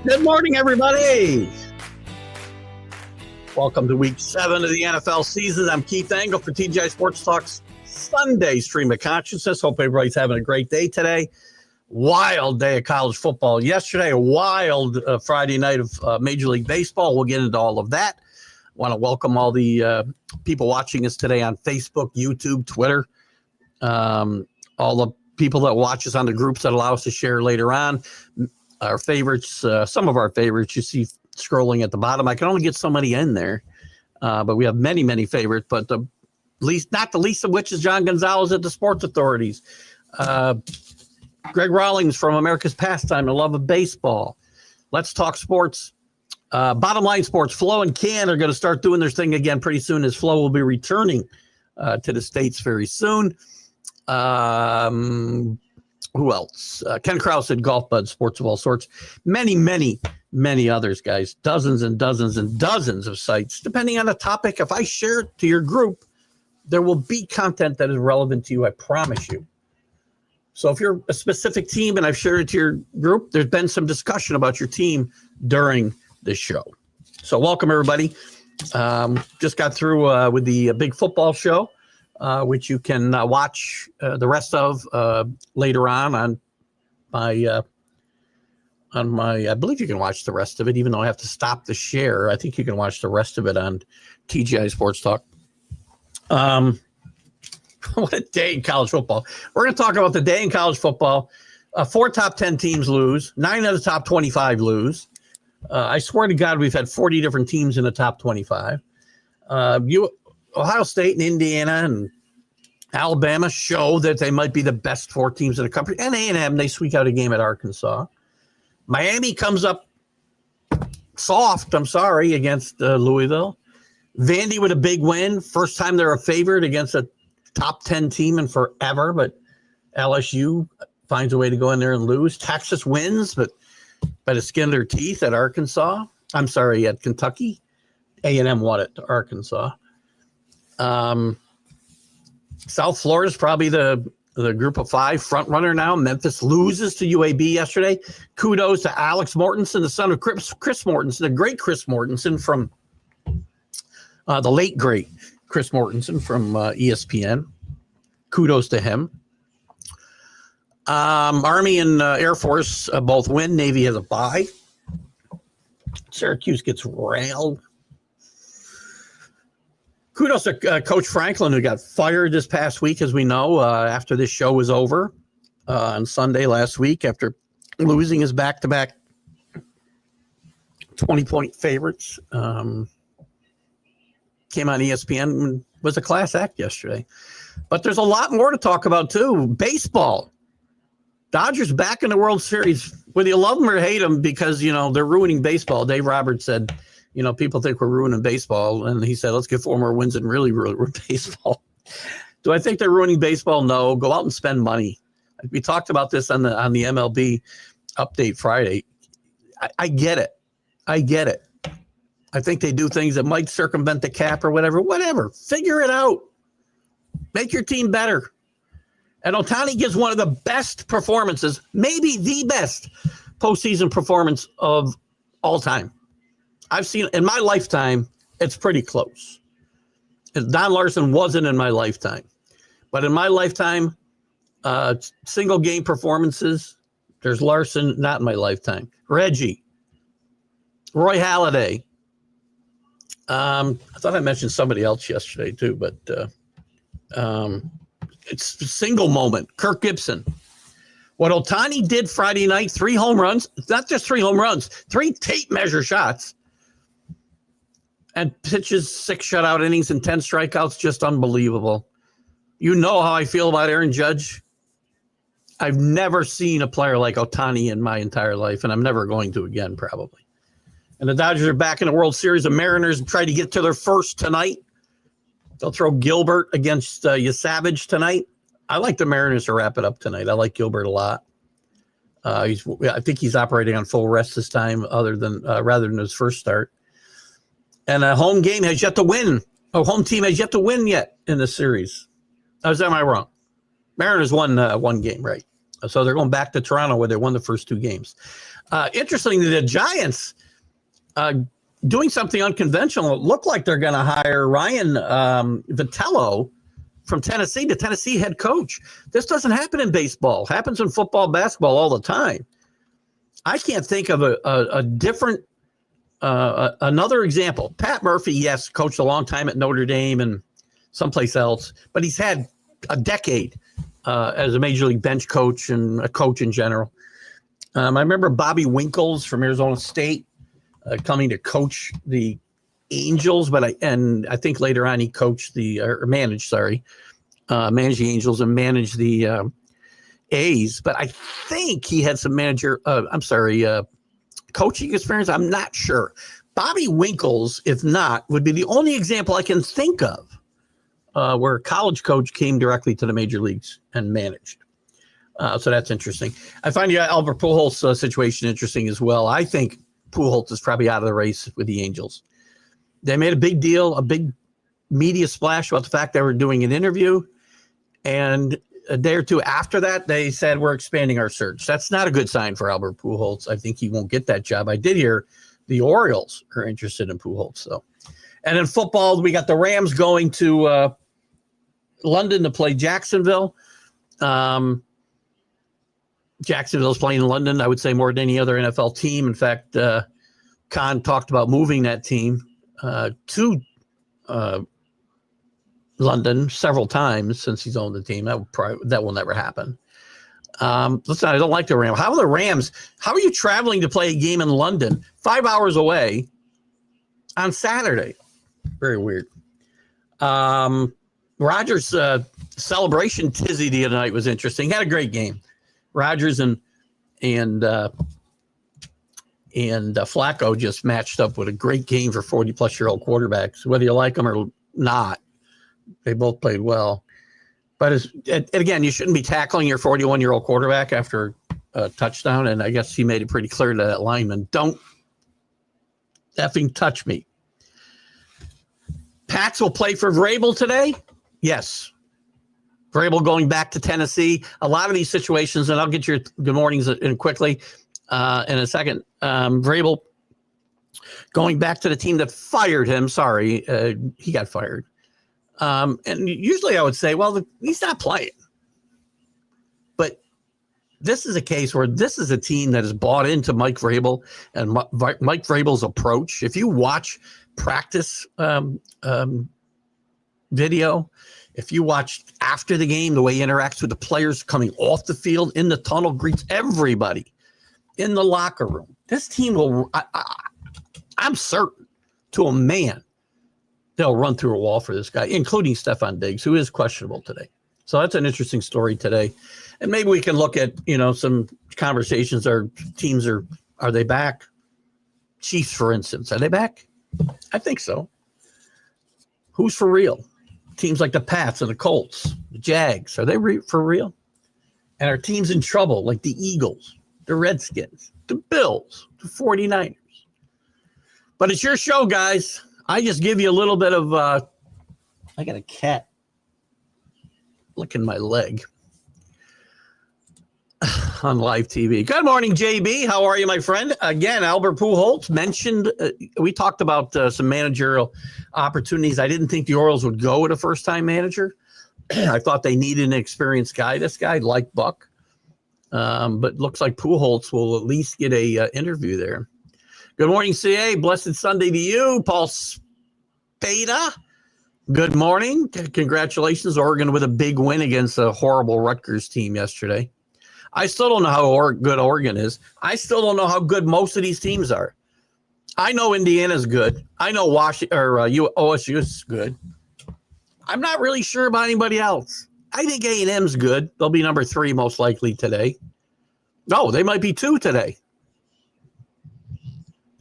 Good morning, everybody. Welcome to week 7 of the NFL season. I'm Keith Engle for TGI Sports Talk's Sunday Stream of Consciousness. Hope everybody's having a great day today. Wild day of college football yesterday. A wild Friday night of Major League Baseball. We'll get into all of that. Want to welcome all the people watching us today on Facebook, YouTube, Twitter. All the people that watch us on the groups that allow us to share later on. Our favorites, some of our favorites you see scrolling at the bottom. I can only get so many in there, but we have many, many favorites. But not the least of which is John Gonzalez at the Sports Authorities. Greg Rawlings from America's Pastime, The Love of Baseball. Let's Talk Sports. Bottom Line Sports. Flo and Can are going to start doing their thing again pretty soon, as Flo will be returning to the States very soon. Who else? Ken Krause at Golf Bud, Sports of All Sorts. Many, many, many others, guys. Dozens and dozens and dozens of sites. Depending on the topic, if I share it to your group, there will be content that is relevant to you, I promise you. So if you're a specific team and I've shared it to your group, there's been some discussion about your team during this show. So welcome, everybody. Just got through with the big football show. Which you can watch the rest of later on my I believe you can watch the rest of it, even though I have to stop the share. I think you can watch the rest of it on TGI Sports Talk. What a day in college football. We're going to talk about the day in college football. 4 top 10 teams lose. 9 of the top 25 lose. I swear to God, we've had 40 different teams in the top 25. Ohio State and Indiana and Alabama show that they might be the best 4 teams in the country. And A&M, they squeak out a game at Arkansas. Miami comes up soft, against Louisville. Vandy with a big win. First time they're a favorite against a top 10 team in forever, but LSU finds a way to go in there and lose. Texas wins, but by the skin of their teeth at Arkansas. At Kentucky. A&M won it to Arkansas. South Florida is probably the group of 5 front runner now. Memphis loses to UAB yesterday. Kudos to Alex Mortensen, the son of Chris Mortensen, the great Chris Mortensen from the late great Chris Mortensen from ESPN. Kudos to him. Army and Air Force both win. Navy has a bye. Syracuse gets railed. Kudos to Coach Franklin, who got fired this past week, as we know, after this show was over on Sunday last week after losing his back-to-back 20-point favorites. Came on ESPN and was a class act yesterday. But there's a lot more to talk about, too. Baseball. Dodgers back in the World Series. Whether you love them or hate them because, they're ruining baseball. Dave Roberts said, people think we're ruining baseball. And he said, let's get 4 more wins and really ruin baseball. Do I think they're ruining baseball? No. Go out and spend money. We talked about this on the MLB update Friday. I get it. I think they do things that might circumvent the cap or whatever. Figure it out. Make your team better. And Ohtani gives one of the best performances, maybe the best postseason performance of all time. I've seen in my lifetime, it's pretty close. Don Larson wasn't in my lifetime. But in my lifetime, single game performances, there's Larson, not in my lifetime. Reggie, Roy Halladay. I thought I mentioned somebody else yesterday too, but it's a single moment. Kirk Gibson. What Ohtani did Friday night, 3 home runs, not just 3 home runs, 3 tape measure shots. And pitches 6 shutout innings and 10 strikeouts, just unbelievable. You know how I feel about Aaron Judge. I've never seen a player like Ohtani in my entire life, and I'm never going to again, probably. And the Dodgers are back in the World Series. The Mariners try to get to their first tonight. They'll throw Gilbert against Savage tonight. I like the Mariners to wrap it up tonight. I like Gilbert a lot. I think he's operating on full rest this time, rather than his first start. And a home game has yet to win. A home team has yet to win yet in the series. Am I wrong? Mariners won one game, right? So they're going back to Toronto where they won the first 2 games. Interestingly, the Giants doing something unconventional. It looked like they're going to hire Ryan Vitello from Tennessee, the Tennessee head coach. This doesn't happen in baseball. It happens in football, basketball all the time. I can't think of a different another example. Pat Murphy, yes, coached a long time at Notre Dame and someplace else, but he's had a decade as a major league bench coach and a coach in general. I remember Bobby Winkles from Arizona State coming to coach the Angels, but I think later on he coached managed the Angels and managed the A's. But I think he had some coaching experience. I'm not sure. Bobby Winkles, if not, would be the only example I can think of where a college coach came directly to the major leagues and managed. So that's interesting. I find the Albert Pujols situation interesting as well. I think Pujols is probably out of the race with the Angels. They made a big deal, a big media splash about the fact they were doing an interview. And a day or two after that, they said, we're expanding our search. That's not a good sign for Albert Pujols. I think he won't get that job. I did hear the Orioles are interested in Pujols. So, and in football, we got the Rams going to London to play Jacksonville. Jacksonville's playing in London, I would say, more than any other NFL team. In fact, Khan talked about moving that team to London several times since he's owned the team. That will never happen. Listen, I don't like the Rams. How are you traveling to play a game in London 5 hours away on Saturday? Very weird. Rodgers' celebration tizzy the other night was interesting. He had a great game. Rodgers and Flacco just matched up with a great game for 40-plus-year-old quarterbacks. Whether you like them or not, they both played well. But again, you shouldn't be tackling your 41-year-old quarterback after a touchdown, and I guess he made it pretty clear to that lineman, don't effing touch me. Pats will play for Vrabel today? Yes. Vrabel going back to Tennessee. A lot of these situations, and I'll get your good mornings in quickly in a second. Vrabel going back to the team that fired him. Sorry, he got fired. And usually I would say, well, he's not playing. But this is a case where this is a team that has bought into Mike Vrabel and Mike Vrabel's approach. If you watch practice video, if you watch after the game, the way he interacts with the players coming off the field, in the tunnel, greets everybody in the locker room. This team will, I'm certain, to a man, they'll run through a wall for this guy, including Stephon Diggs, who is questionable today. So that's an interesting story today. And maybe we can look at, some conversations. Our teams are they back? Chiefs, for instance, are they back? I think so. Who's for real? Teams like the Pats and the Colts, the Jags, are they for real? And are teams in trouble like the Eagles, the Redskins, the Bills, the 49ers? But it's your show, guys. I just give you a little bit of, I got a cat licking my leg on live TV. Good morning, JB. How are you, my friend? Again, Albert Pujols mentioned, we talked about some managerial opportunities. I didn't think the Orioles would go with a first-time manager. I thought they needed an experienced guy. This guy, like Buck. But looks like Pujols will at least get a interview there. Good morning, CA. Blessed Sunday to you. Paul Spada. Good morning. Congratulations, Oregon, with a big win against a horrible Rutgers team yesterday. I still don't know how good Oregon is. I still don't know how good most of these teams are. I know Indiana's good. I know OSU is good. I'm not really sure about anybody else. I think A&M's good. They'll be number 3 most likely today. No, they might be 2 today.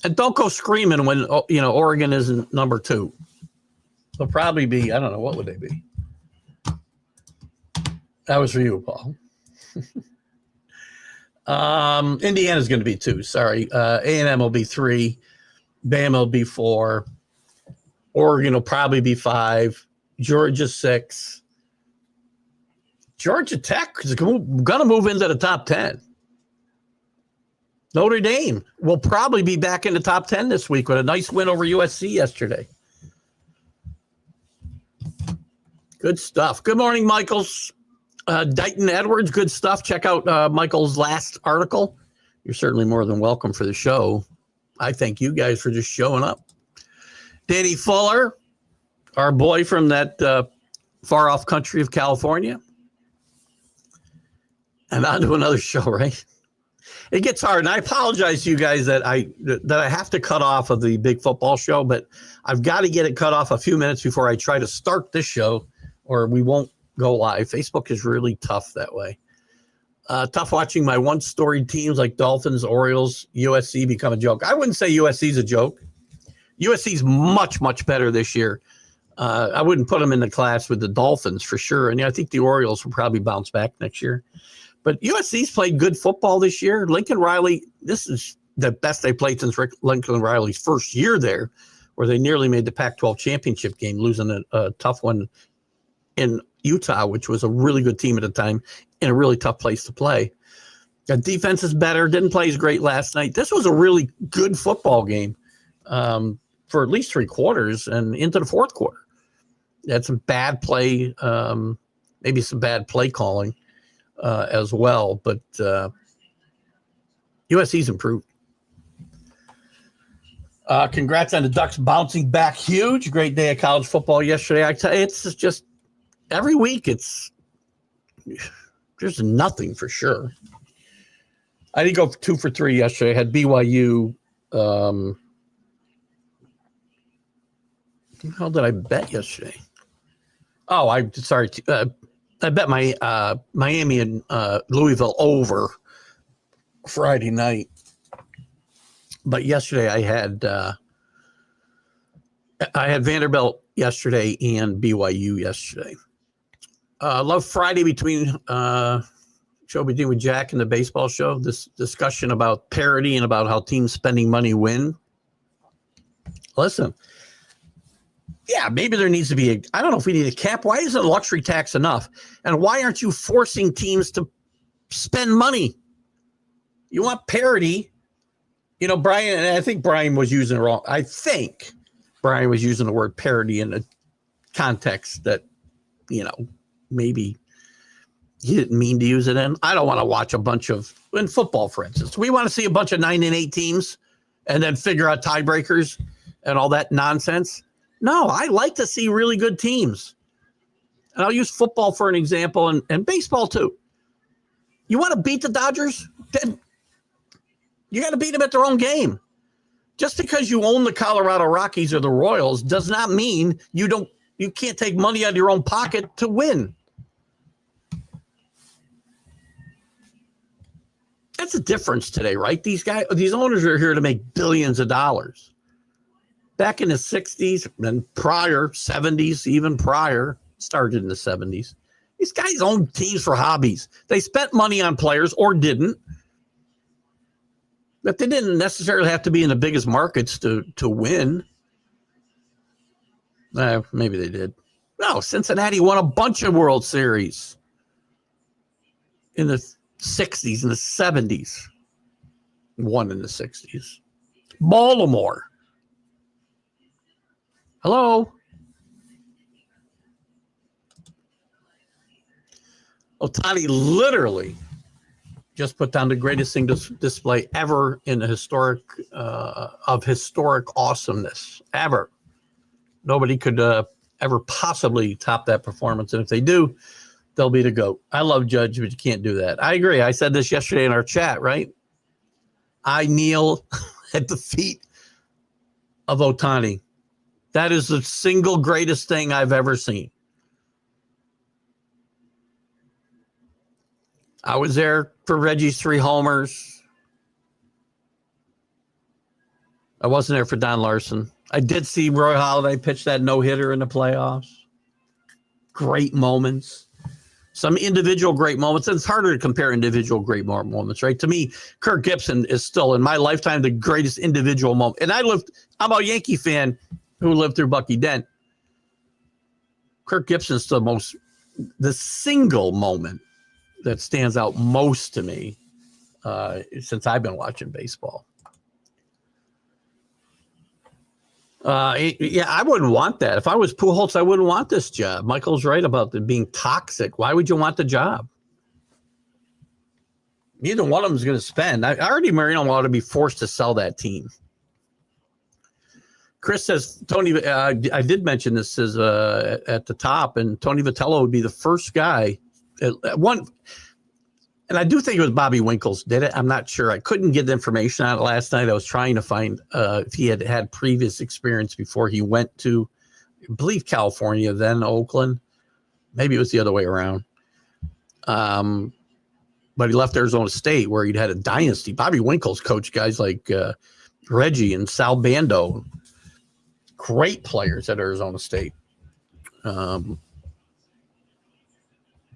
And don't go screaming when Oregon isn't number 2. They'll probably be, I don't know, what would they be? That was for you, Paul. Indiana's going to be 2. Sorry. A&M will be 3. Bama will be 4. Oregon will probably be 5. Georgia 6. Georgia Tech is going to move into the top 10. Notre Dame will probably be back in the top 10 this week with a nice win over USC yesterday. Good stuff. Good morning, Michaels. Dighton Edwards, good stuff. Check out Michael's last article. You're certainly more than welcome for the show. I thank you guys for just showing up. Danny Fuller, our boy from that far off country of California. And on to another show, right? It gets hard, and I apologize to you guys that I have to cut off of the big football show, but I've got to get it cut off a few minutes before I try to start this show, or we won't go live. Facebook is really tough that way. Tough watching my once storied teams like Dolphins, Orioles, USC become a joke. I wouldn't say USC's a joke. USC's much, much better this year. I wouldn't put them in the class with the Dolphins for sure, and I think the Orioles will probably bounce back next year. But USC's played good football this year. Lincoln Riley, this is the best they played since Lincoln Riley's first year there, where they nearly made the Pac-12 championship game, losing a tough one in Utah, which was a really good team at the time, in a really tough place to play. The defense is better. Didn't play as great last night. This was a really good football game for at least 3 quarters and into the fourth quarter. Had some bad play, maybe some bad play calling. As well, but USC's improved. Congrats on the Ducks bouncing back huge. Great day of college football yesterday. I tell you, it's just every week there's nothing for sure. I did go 2 for 3 yesterday. I had BYU. How did I bet yesterday? Oh, I bet my Miami and Louisville over Friday night. But yesterday I had Vanderbilt yesterday and BYU yesterday. Love Friday show between with Jack and the baseball show. This discussion about parity and about how teams spending money win. Listen. Yeah, maybe there needs to be I don't know if we need a cap. Why isn't a luxury tax enough? And why aren't you forcing teams to spend money? You want parity. You know, Brian, and I think Brian was using it wrong. I think Brian was using the word parity in a context that, maybe he didn't mean to use it in. I don't want to watch a bunch of, in football, for instance, we want to see a bunch of 9-8 teams and then figure out tiebreakers and all that nonsense. No, I like to see really good teams. And I'll use football for an example and baseball too. You want to beat the Dodgers? Then you got to beat them at their own game. Just because you own the Colorado Rockies or the Royals does not mean you can't take money out of your own pocket to win. That's the difference today, right? These owners are here to make billions of dollars. Back in the 60s and prior, 70s, even prior, started in the 70s. These guys owned teams for hobbies. They spent money on players or didn't. But they didn't necessarily have to be in the biggest markets to win. Maybe they did. No, Cincinnati won a bunch of World Series in the 60s and the 70s. One in the 60s. Baltimore. Hello. Ohtani literally just put down the greatest thing display ever in the historic awesomeness ever. Nobody could ever possibly top that performance, and if they do, they'll be the GOAT. I love Judge, but you can't do that. I agree. I said this yesterday in our chat, right? I kneel at the feet of Ohtani. That is the single greatest thing I've ever seen. I was there for Reggie's 3 homers. I wasn't there for Don Larson. I did see Roy Halladay pitch that no-hitter in the playoffs. Great moments. Some individual great moments. And it's harder to compare individual great moments, right? To me, Kirk Gibson is still, in my lifetime, the greatest individual moment. And I'm a Yankee fan who lived through Bucky Dent. Kirk Gibson's the most the single moment that stands out most to me since I've been watching baseball. Yeah, I wouldn't want that. If I was Pujols, I wouldn't want this job. Michael's right about it being toxic. Why would you want the job? Neither one of them is going to spend. Artie Moreno ought to be forced to sell that team. Chris says, Tony, I did mention this as at the top, and Tony Vitello would be the first guy. One, and I do think it was Bobby Winkles did it. I'm not sure. I couldn't get the information on it last night. I was trying to find if he had previous experience before he went to, I believe, California, then Oakland. Maybe it was the other way around. But he left Arizona State where he'd had a dynasty. Bobby Winkles coached guys like Reggie and Sal Bando. Great players at Arizona State.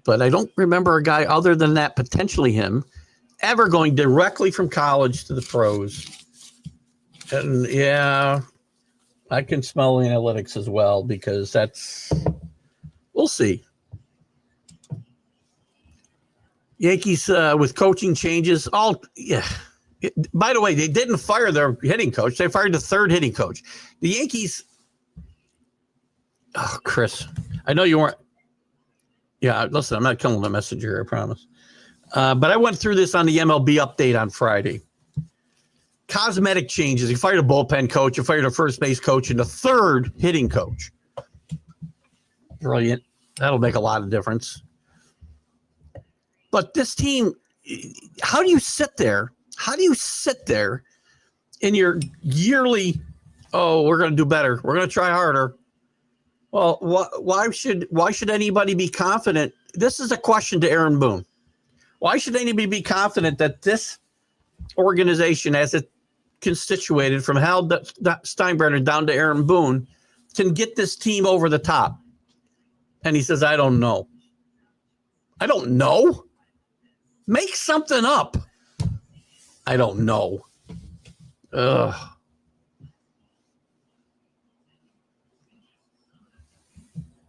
But I don't remember a guy other than that, potentially him, ever going directly from college to the pros. And yeah, I can smell the analytics as well because we'll see. Yankees with coaching changes. By the way, they didn't fire their hitting coach. They fired the third hitting coach. The Yankees. Oh, Chris, I know you weren't. Yeah, listen, I'm not killing the messenger, I promise. But I went through this on the MLB update on Friday. Cosmetic changes. He fired a bullpen coach. He fired a first base coach and a third hitting coach. Brilliant. That'll make a lot of difference. But this team, how do you sit there? How do you sit there in your yearly, we're going to do better. We're going to try harder. Well, why should anybody be confident? This is a question to Aaron Boone. Why should anybody be confident that this organization, as it constituted from Hal Steinbrenner down to Aaron Boone, can get this team over the top? And he says, I don't know. I don't know. Make something up. I don't know. Ugh.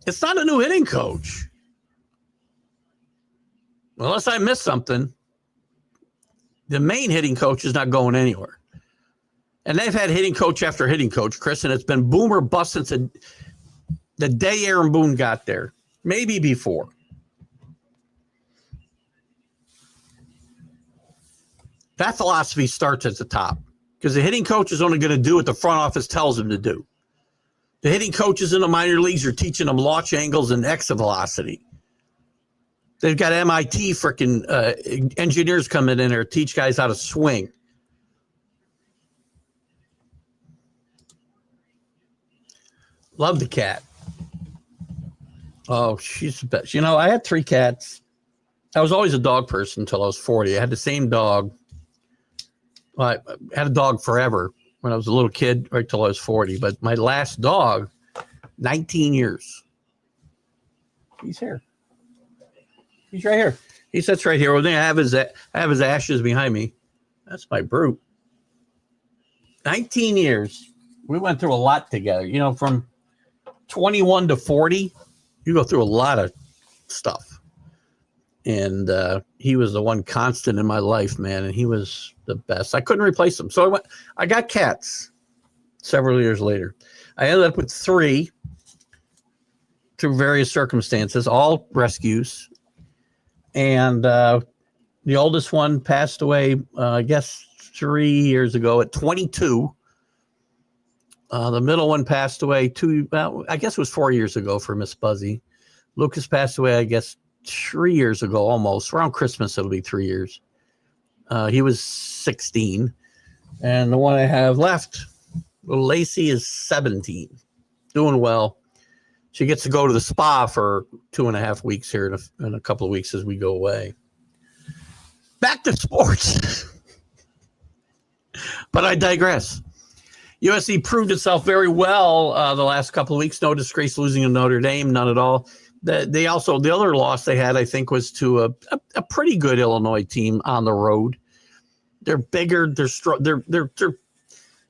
It's not a new hitting coach. Unless I missed something, the main hitting coach is not going anywhere. And they've had hitting coach after hitting coach, Chris, and it's been boom or bust since the day Aaron Boone got there, maybe before. That philosophy starts at the top because the hitting coach is only going to do what the front office tells him to do. The hitting coaches in the minor leagues are teaching them launch angles and exit velocity. They've got MIT freaking engineers coming in there to teach guys how to swing. Love the cat. Oh, she's the best. You know, I had 3 cats. I was always a dog person until I was 40. I had the same dog. Well, I had a dog forever when I was a little kid, right till I was 40. But my last dog, 19 years. He's here. He's right here. He sits right here. Well, I have his ashes behind me. That's my brute. 19 years. We went through a lot together. You know, from 21 to 40, you go through a lot of stuff. And he was the one constant in my life, man. And he was the best. I couldn't replace him. So I got cats several years later. I ended up with 3 through various circumstances, all rescues. And the oldest one passed away, I guess, 3 years ago at 22. The middle one passed away I guess it was 4 years ago for Miss Buzzy. Lucas passed away, I guess, 3 years ago, almost. Around Christmas, it'll be 3 years. He was 16. And the one I have left, little Lacey, is 17. Doing well. She gets to go to the spa for 2.5 weeks here in a couple of weeks as we go away. Back to sports. But I digress. USC proved itself very well the last couple of weeks. No disgrace losing to Notre Dame, none at all. The other loss they had, I think, was to a pretty good Illinois team on the road. They're bigger.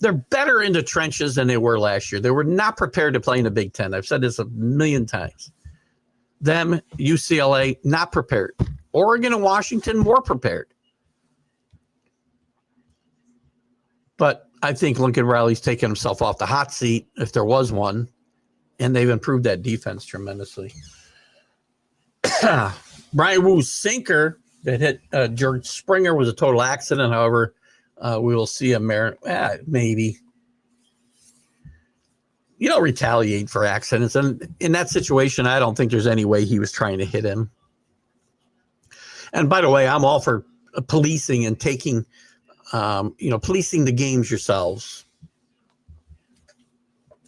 They're better in the trenches than they were last year. They were not prepared to play in the Big Ten. I've said this a million times. them, UCLA, not prepared. Oregon and Washington, more prepared. But I think Lincoln Riley's taken himself off the hot seat, if there was one, and they've improved that defense tremendously. Brian Wu's sinker that hit George Springer was a total accident. However, we will see a maybe. You don't retaliate for accidents. And in that situation, I don't think there's any way he was trying to hit him. And by the way, I'm all for policing and taking, policing the games yourselves.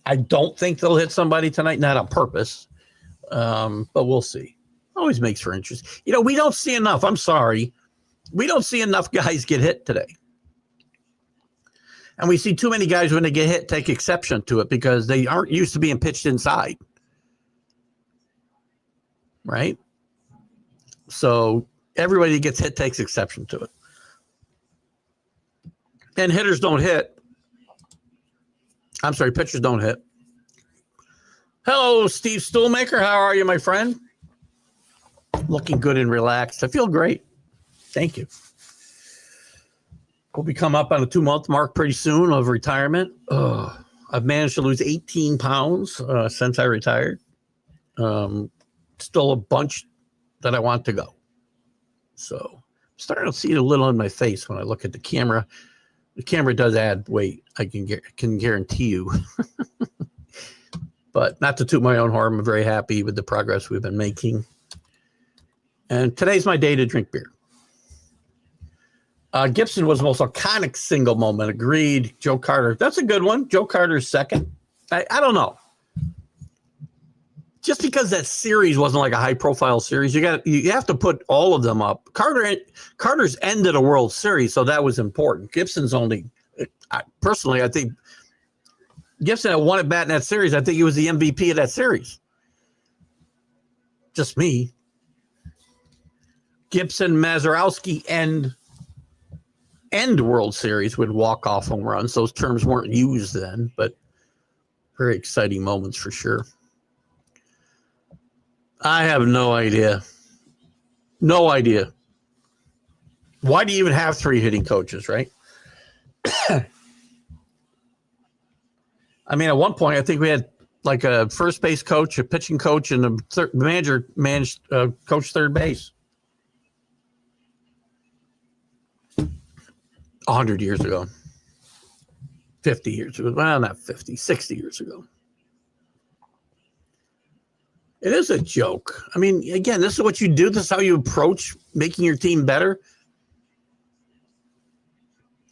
I don't think they'll hit somebody tonight, not on purpose, but we'll see. Always makes for interest. We don't see enough. I'm sorry. We don't see enough guys get hit today. And we see too many guys when they get hit take exception to it because they aren't used to being pitched inside. Right? So everybody that gets hit takes exception to it. And hitters don't hit. I'm sorry, pitchers don't hit. Hello, Steve Stoolmaker. How are you, my friend? Looking good and relaxed. I feel great. Thank you. We'll be coming up on a 2-month mark pretty soon of retirement. I've managed to lose 18 pounds since I retired. Still a bunch that I want to go. So I'm starting to see it a little on my face when I look at the camera. The camera does add weight. I can guarantee you. But not to toot my own horn, I'm very happy with the progress we've been making. And today's my day to drink beer. Gibson was the most iconic single moment. Agreed. Joe Carter. That's a good one. Joe Carter's second. I don't know. Just because that series wasn't like a high profile series, you have to put all of them up. Carter's ended a World Series, so that was important. Gibson's only, personally, I think Gibson had won at bat in that series. I think he was the MVP of that series. Just me. Gibson, Mazeroski, end World Series with walk-off home runs. Those terms weren't used then, but very exciting moments for sure. I have no idea. No idea. Why do you even have 3 hitting coaches, right? I mean, at one point, I think we had like a first base coach, a pitching coach, and a manager coach third base. 100 years ago. 50 years ago. Well, not 50, 60 years ago. It is a joke. I mean, again, this is what you do. This is how you approach making your team better.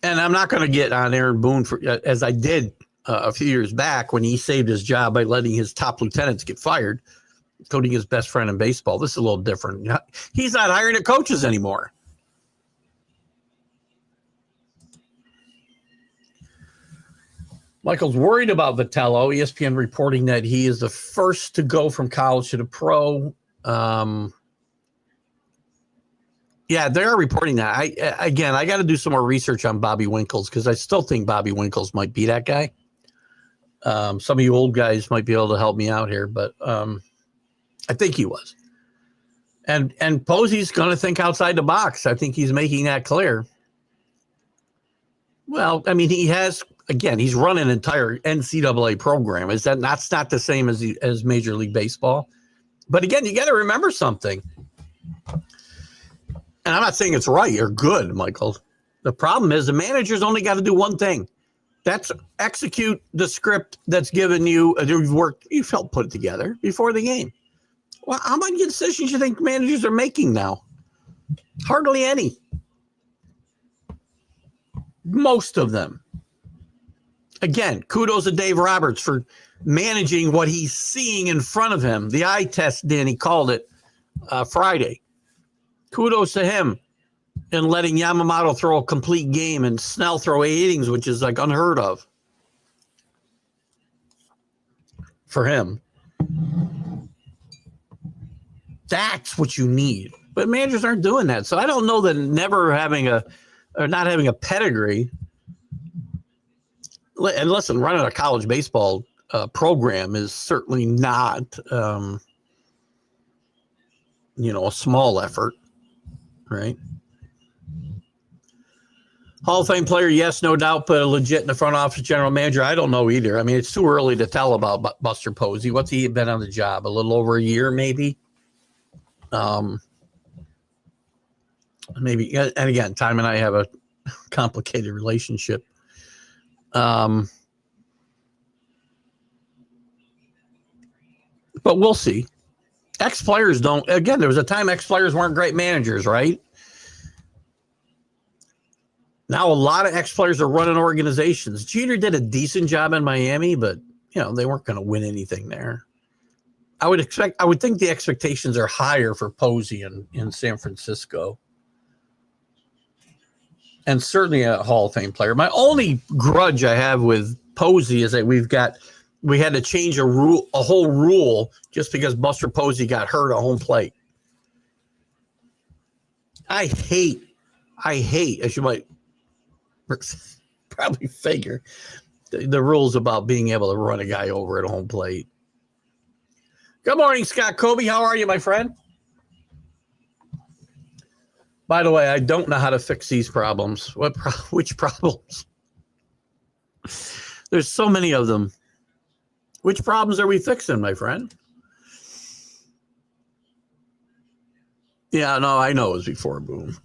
And I'm not going to get on Aaron Boone as I did a few years back when he saved his job by letting his top lieutenants get fired, including his best friend in baseball. This is a little different. He's not hiring the coaches anymore. Michael's worried about Vitello. ESPN reporting that he is the first to go from college to the pro. Yeah, they are reporting that. I got to do some more research on Bobby Winkles because I still think Bobby Winkles might be that guy. Some of you old guys might be able to help me out here, but I think he was. And Posey's going to think outside the box. I think he's making that clear. Well, I mean, he has. Again, he's run an entire NCAA program. That's not the same as Major League Baseball. But again, you got to remember something. And I'm not saying it's right or good, Michael. The problem is the manager's only got to do one thing. That's execute the script that's given you. You've helped put it together before the game. Well, how many decisions do you think managers are making now? Hardly any. Most of them. Again, kudos to Dave Roberts for managing what he's seeing in front of him. The eye test, Danny called it Friday. Kudos to him in letting Yamamoto throw a complete game and Snell throw 8 innings, which is like unheard of for him. That's what you need. But managers aren't doing that. So I don't know that not having a pedigree. And listen, running a college baseball program is certainly not a small effort, right? Hall of Fame player, yes, no doubt, but legit in the front office general manager, I don't know either. I mean, it's too early to tell about Buster Posey. What's he been on the job? A little over a year, maybe? Maybe. And again, Time and I have a complicated relationship. But we'll see. Ex-players don't. Again, there was a time ex-players weren't great managers, right? Now a lot of ex-players are running organizations. Jeter did a decent job in Miami, but they weren't going to win anything there. I would think the expectations are higher for Posey in San Francisco. And certainly a Hall of Fame player. My only grudge I have with Posey is that we had to change a whole rule just because Buster Posey got hurt at home plate. I hate, as you might probably figure, the rules about being able to run a guy over at home plate. Good morning, Scott Kobe. How are you, my friend? By the way, I don't know how to fix these problems. Which problems? There's so many of them. Which problems are we fixing, my friend? Yeah, no, I know it was before Boone.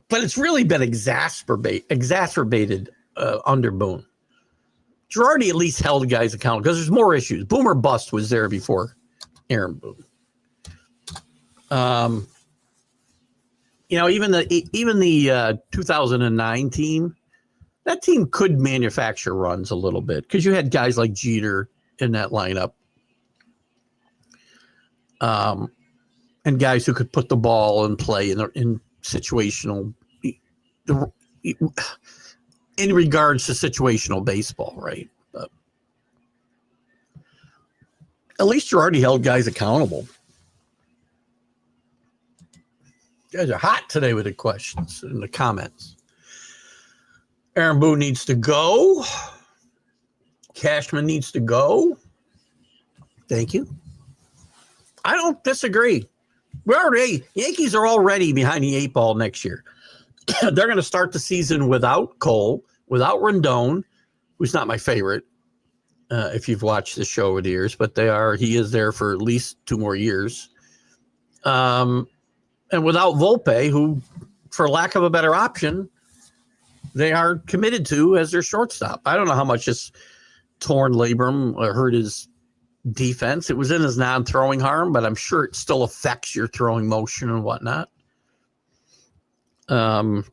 But it's really been exacerbated under Boone. Girardi at least held guys accountable because there's more issues. Boom or bust was there before Aaron Boone. Even the 2009 team, that team could manufacture runs a little bit because you had guys like Jeter in that lineup, and guys who could put the ball in play in situational, in regards to situational baseball, right? But at least Girardi held guys accountable. You guys are hot today with the questions and the comments. Aaron Boone needs to go. Cashman needs to go. Thank you. I don't disagree. Yankees are already behind the 8 ball next year. They're going to start the season without Cole, without Rendon, who's not my favorite, if you've watched the show over the years, but he is there for at least 2 more years. And without Volpe, who, for lack of a better option, they are committed to as their shortstop. I don't know how much this torn labrum hurt his defense. It was in his non-throwing arm, but I'm sure it still affects your throwing motion and whatnot. But,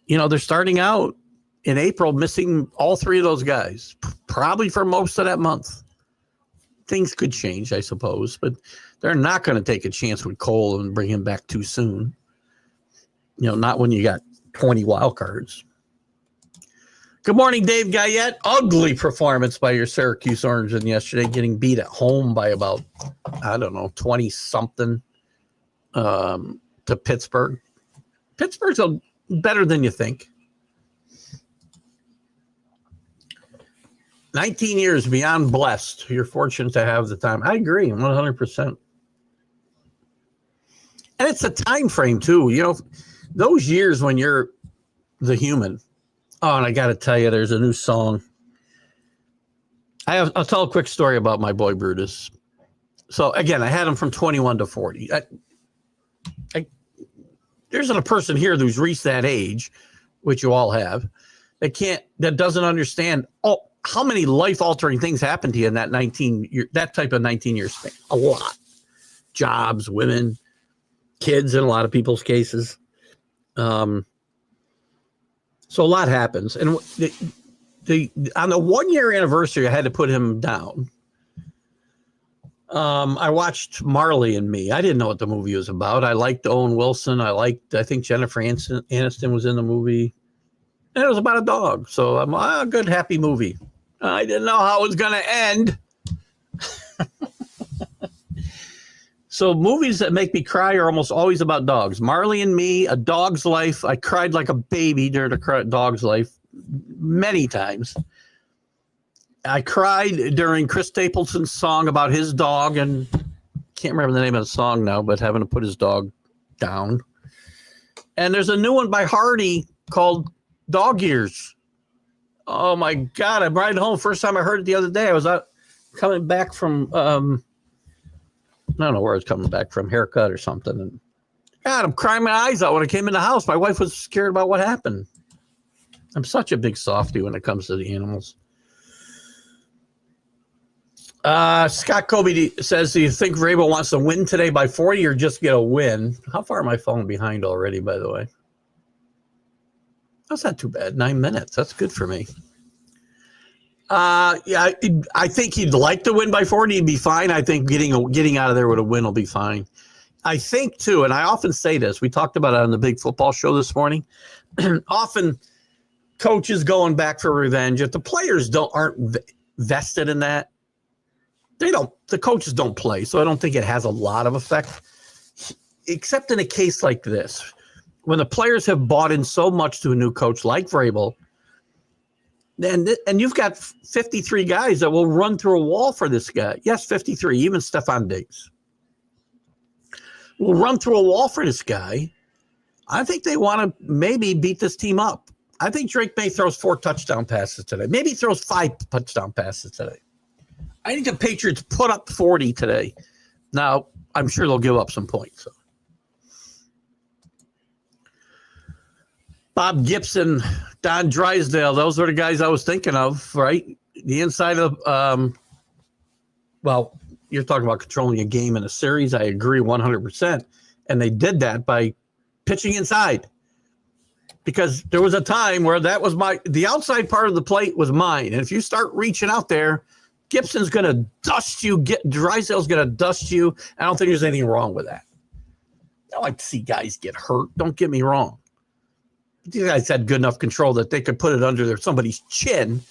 they're starting out in April missing all 3 of those guys, probably for most of that month. Things could change, I suppose, but they're not going to take a chance with Cole and bring him back too soon. Not when you got 20 wild cards. Good morning, Dave Guyette. Ugly performance by your Syracuse Orangemen yesterday, getting beat at home by about, 20-something to Pittsburgh. Pittsburgh's better than you think. 19 years beyond blessed. You're fortunate to have the time. I agree, 100%. And it's a time frame, too. Those years when you're the human. Oh, and I got to tell you, there's a new song. I'll tell a quick story about my boy Brutus. So, again, I had him from 21 to 40. There's a person here who's reached that age, which you all have, that doesn't understand how many life-altering things happened to you in that type of 19-year span. A lot. Jobs, women, kids in a lot of people's cases. So a lot happens. And on the 1-year anniversary, I had to put him down. I watched Marley and Me. I didn't know what the movie was about. I liked Owen Wilson. I think Jennifer Aniston was in the movie. And it was about a dog. So I'm a good, happy movie. I didn't know how it was going to end. So movies that make me cry are almost always about dogs. Marley and Me, A Dog's Life. I cried like a baby during A Dog's Life many times. I cried during Chris Stapleton's song about his dog, and can't remember the name of the song now, but having to put his dog down. And there's a new one by Hardy called Dog Years. Oh my God, I'm riding home. First time I heard it the other day. I was out coming back from, I don't know where I was coming back from, haircut or something. And God, I'm crying my eyes out when I came in the house. My wife was scared about what happened. I'm such a big softie when it comes to the animals. Scott Kobe says, do you think Vrabel wants to win today by 40 or just get a win? How far am I falling behind already, by the way? That's not too bad. 9 minutes. That's good for me. Yeah, I think he'd like to win by 40. He'd be fine. I think getting out of there with a win will be fine. I think, too, and I often say this, we talked about it on the Big Football Show this morning, often coaches going back for revenge. If the players aren't vested in that, the coaches don't play, so I don't think it has a lot of effect, except in a case like this, when the players have bought in so much to a new coach like Vrabel, and you've got 53 guys that will run through a wall for this guy. Yes, 53, even Stephon Diggs will run through a wall for this guy. I think they want to maybe beat this team up. I think Drake May throws 4 touchdown passes today. Maybe he throws 5 touchdown passes today. I think the Patriots put up 40 today. Now, I'm sure they'll give up some points. So. Bob Gibson, Don Drysdale, those are the guys I was thinking of, right? The inside of, well, you're talking about controlling a game in a series. I agree 100%. And they did that by pitching inside. Because there was a time where that was the outside part of the plate was mine. And if you start reaching out there, Gibson's going to dust you. Drysdale's going to dust you. I don't think there's anything wrong with that. I like to see guys get hurt. Don't get me wrong. These guys had good enough control that they could put it under somebody's chin.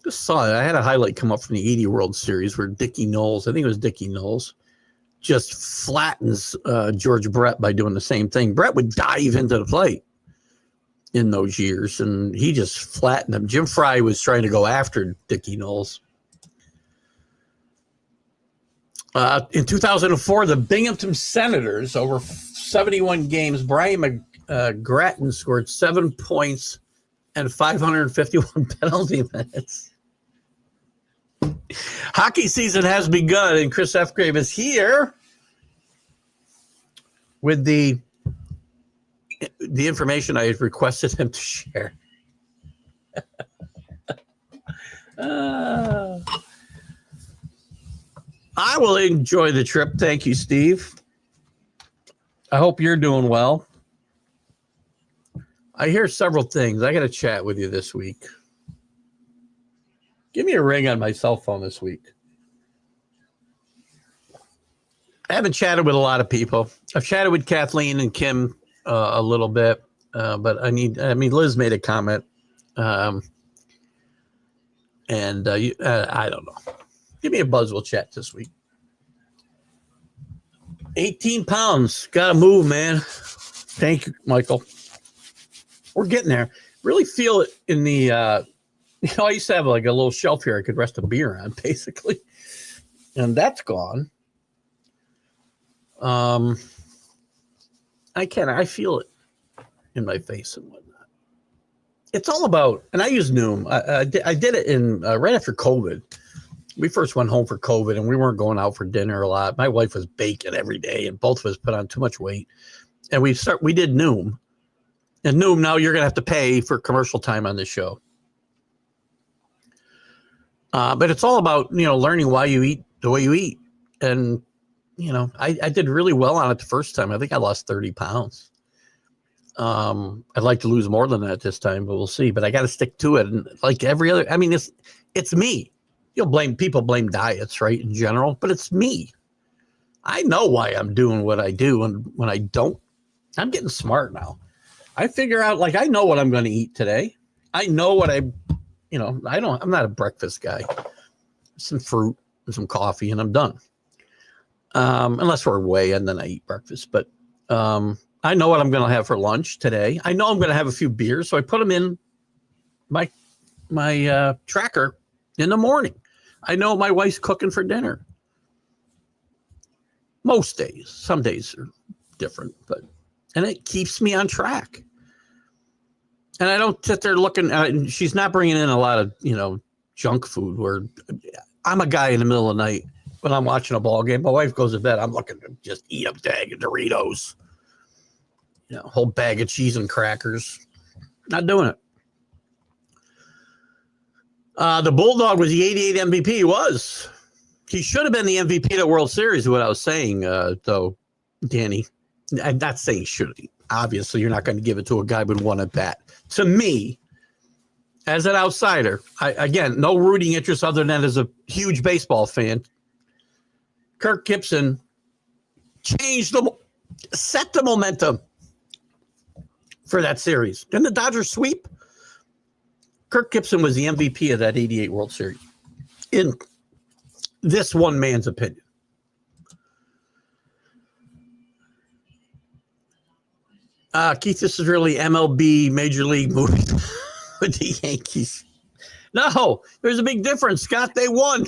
Just saw it. I had a highlight come up from the 80 World Series where Dickie Knowles, I think it was Dickie Knowles, just flattens George Brett by doing the same thing. Brett would dive into the plate in those years, and he just flattened him. Jim Fry was trying to go after Dickie Knowles. In 2004, the Binghamton Senators, over 71 games, Brian McGrattan scored 7 points and 551 penalty minutes. Hockey season has begun, and Chris Fgrave is here with the information I had requested him to share. I will enjoy the trip. Thank you, Steve. I hope you're doing well. I hear several things. I got to chat with you this week. Give me a ring on my cell phone this week. I haven't chatted with a lot of people. I've chatted with Kathleen and Kim a little bit, but Liz made a comment. I don't know. Give me a buzz. We'll chat this week. 18 pounds. Got to move, man. Thank you, Michael. We're getting there. Really feel it in the, I used to have like a little shelf here I could rest a beer on, basically. And that's gone. I feel it in my face and whatnot. It's all about, and I use Noom. I did it in right after COVID. We first went home for COVID and we weren't going out for dinner a lot. My wife was baking every day and both of us put on too much weight. And we did Noom. And Noom, now you're going to have to pay for commercial time on this show. But it's all about, learning why you eat the way you eat. And, I did really well on it the first time. I think I lost 30 pounds. I'd like to lose more than that this time, but we'll see. But I got to stick to it. And like every other, it's me. People blame diets, right, in general, but it's me. I know why I'm doing what I do. And when I don't, I'm getting smart now. I figure out, I know what I'm going to eat today. I know what I'm not a breakfast guy. Some fruit and some coffee and I'm done. Unless we're away and then I eat breakfast. But I know what I'm going to have for lunch today. I know I'm going to have a few beers. So I put them in my my tracker in the morning. I know my wife's cooking for dinner. Most days. Some days are different, and it keeps me on track. And I don't sit there looking. She's not bringing in a lot of junk food. Where I'm a guy in the middle of the night when I'm watching a ball game. My wife goes to bed. I'm looking to just eat a bag of Doritos, a whole bag of cheese and crackers. Not doing it. The Bulldog was the '88 MVP. He was. He should have been the MVP of the World Series. What I was saying, though, Danny. I'm not saying should he. Obviously, you're not going to give it to a guy with one at bat. To me, as an outsider, again, no rooting interest other than as a huge baseball fan. Kirk Gibson set the momentum for that series. Didn't the Dodgers sweep? Kirk Gibson was the MVP of that '88 World Series, in this one man's opinion. Keith, this is really MLB Major League movie with the Yankees. No, there's a big difference, Scott. They won.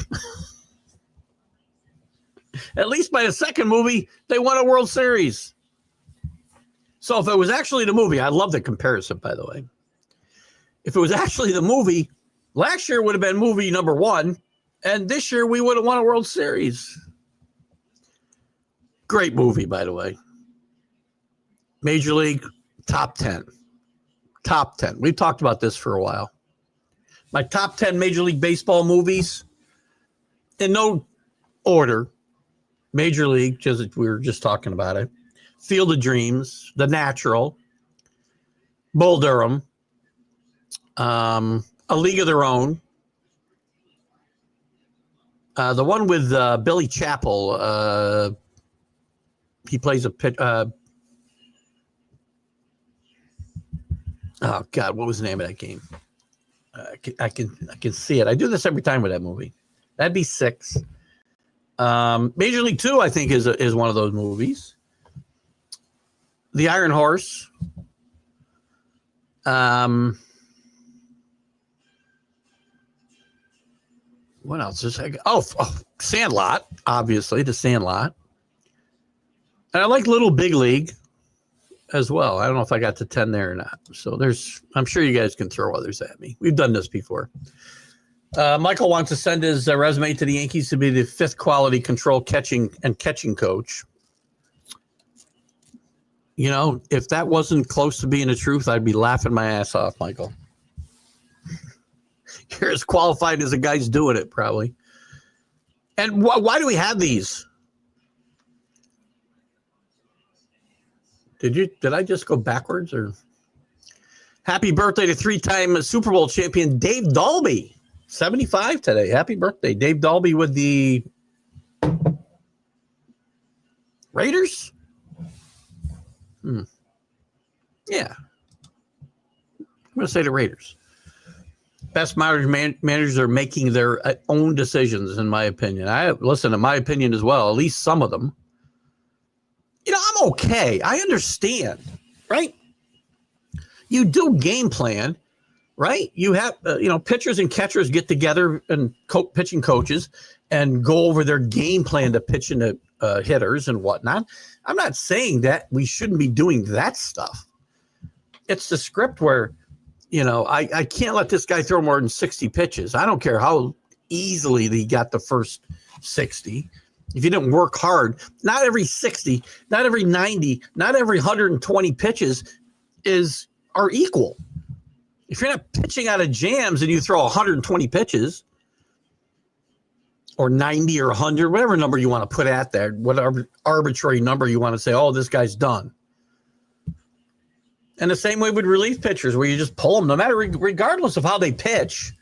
At least by the second movie, they won a World Series. So if it was actually the movie, I love the comparison, by the way. If it was actually the movie, last year would have been movie number one, and this year we would have won a World Series. Great movie, by the way. Major League, top 10. Top 10. We've talked about this for a while. My top 10 Major League Baseball movies, in no order. Major League, just we were just talking about it. Field of Dreams, The Natural, Bull Durham, A League of Their Own, the one with Billy Chappell. He plays a pitch. Oh God, what was the name of that game? I can see it. I do this every time with that movie. That'd be 6. Major League 2, I think, is one of those movies. The Iron Horse. What else is I? Oh, Sandlot, obviously, the Sandlot. And I like Little Big League as well. I don't know if I got to 10 there or not. So I'm sure you guys can throw others at me. We've done this before. Michael wants to send his resume to the Yankees to be the 5th quality control catching coach. If that wasn't close to being the truth, I'd be laughing my ass off, Michael. You're as qualified as the guy's doing it, probably. And why do we have these? Did I just go backwards? Or happy birthday to 3-time Super Bowl champion Dave Dalby. 75 today. Happy birthday, Dave Dalby with the Raiders. Yeah, I'm going to say the Raiders. Best managers are making their own decisions, in my opinion. In my opinion as well, at least some of them. I'm okay. I understand, right? You do game plan, right? You have, pitchers and catchers get together and pitching coaches and go over their game plan to pitch into hitters and whatnot. I'm not saying that we shouldn't be doing that stuff. It's the script where, I can't let this guy throw more than 60 pitches. I don't care how easily he got the first 60. If you didn't work hard, not every 60, not every 90, not every 120 pitches are equal. If you're not pitching out of jams and you throw 120 pitches or 90 or 100, whatever number you want to put at there, whatever arbitrary number you want to say, oh, this guy's done. And the same way with relief pitchers, where you just pull them, no matter regardless of how they pitch.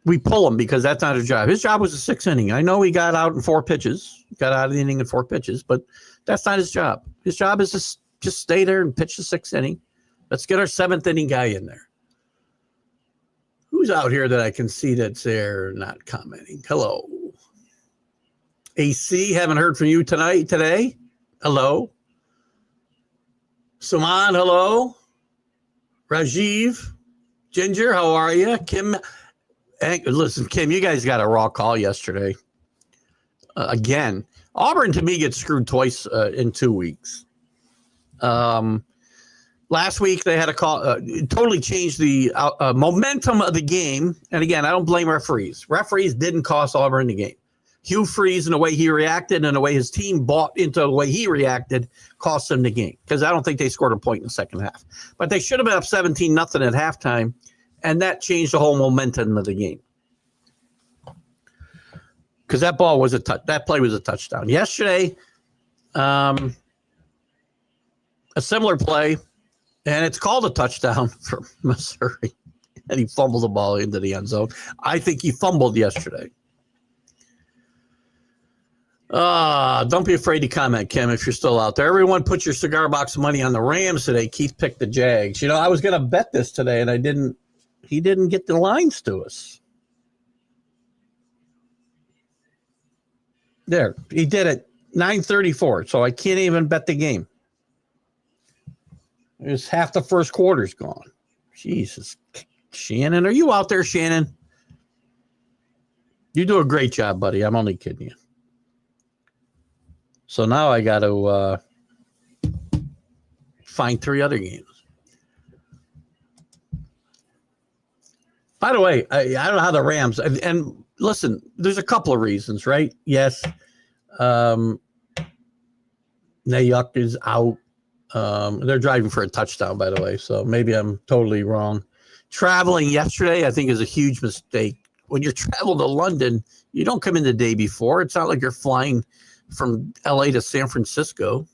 We pull him because that's not his job. His job was a 6th inning. I know he got out in 4 pitches, got out of the inning in 4 pitches, but that's not his job. His job is to just stay there and pitch the 6th inning. Let's get our 7th inning guy in there. Who's out here that I can see that's there not commenting? Hello. AC, haven't heard from you today. Hello. Suman, hello. Rajiv, Ginger, how are you? Kim, listen, Kim, you guys got a raw call yesterday. Again, Auburn to me gets screwed twice in 2 weeks. Last week they had a call, totally changed the momentum of the game. And again, I don't blame referees. Referees didn't cost Auburn the game. Hugh Freeze and the way he reacted and the way his team bought into the way he reacted cost them the game because I don't think they scored a point in the second half. But they should have been up 17-0 at halftime, and that changed the whole momentum of the game. Because that ball was that play was a touchdown. Yesterday, a similar play, and it's called a touchdown for Missouri, and he fumbled the ball into the end zone. I think he fumbled yesterday. Don't be afraid to comment, Kim, if you're still out there. Everyone put your cigar box money on the Rams today. Keith picked the Jags. You know, I was going to bet this today, and he didn't get the lines to us. There, he did it 9:34, so I can't even bet the game. There's half the first quarter's gone. Jesus. Shannon, are you out there, Shannon? You do a great job, buddy. I'm only kidding you. So now I got to find 3 other games. By the way, I don't know how the Rams and listen. There's a couple of reasons, right? Yes, Nayuk is out. They're driving for a touchdown, by the way. So maybe I'm totally wrong. Traveling yesterday, I think, is a huge mistake. When you're traveling to London, you don't come in the day before. It's not like you're flying from LA to San Francisco.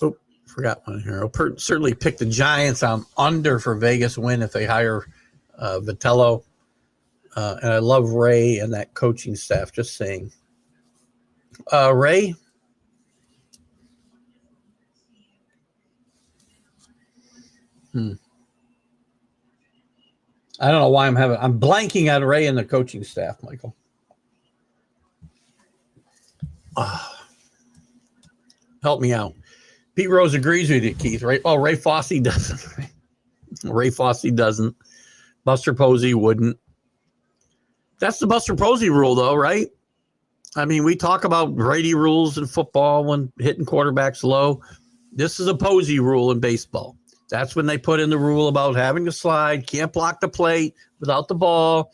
Oh, forgot one here. I'll certainly pick the Giants. I'm under for Vegas win if they hire Vitello. And I love Ray and that coaching staff. Just saying. Ray? I don't know why I'm blanking on Ray and the coaching staff, Michael. Help me out. Pete Rose agrees with you, Keith, right? Oh, Ray Fosse doesn't. Ray Fosse doesn't. Buster Posey wouldn't. That's the Buster Posey rule, though, right? I mean, we talk about Brady rules in football when hitting quarterbacks low. This is a Posey rule in baseball. That's when they put in the rule about having to slide, can't block the plate without the ball.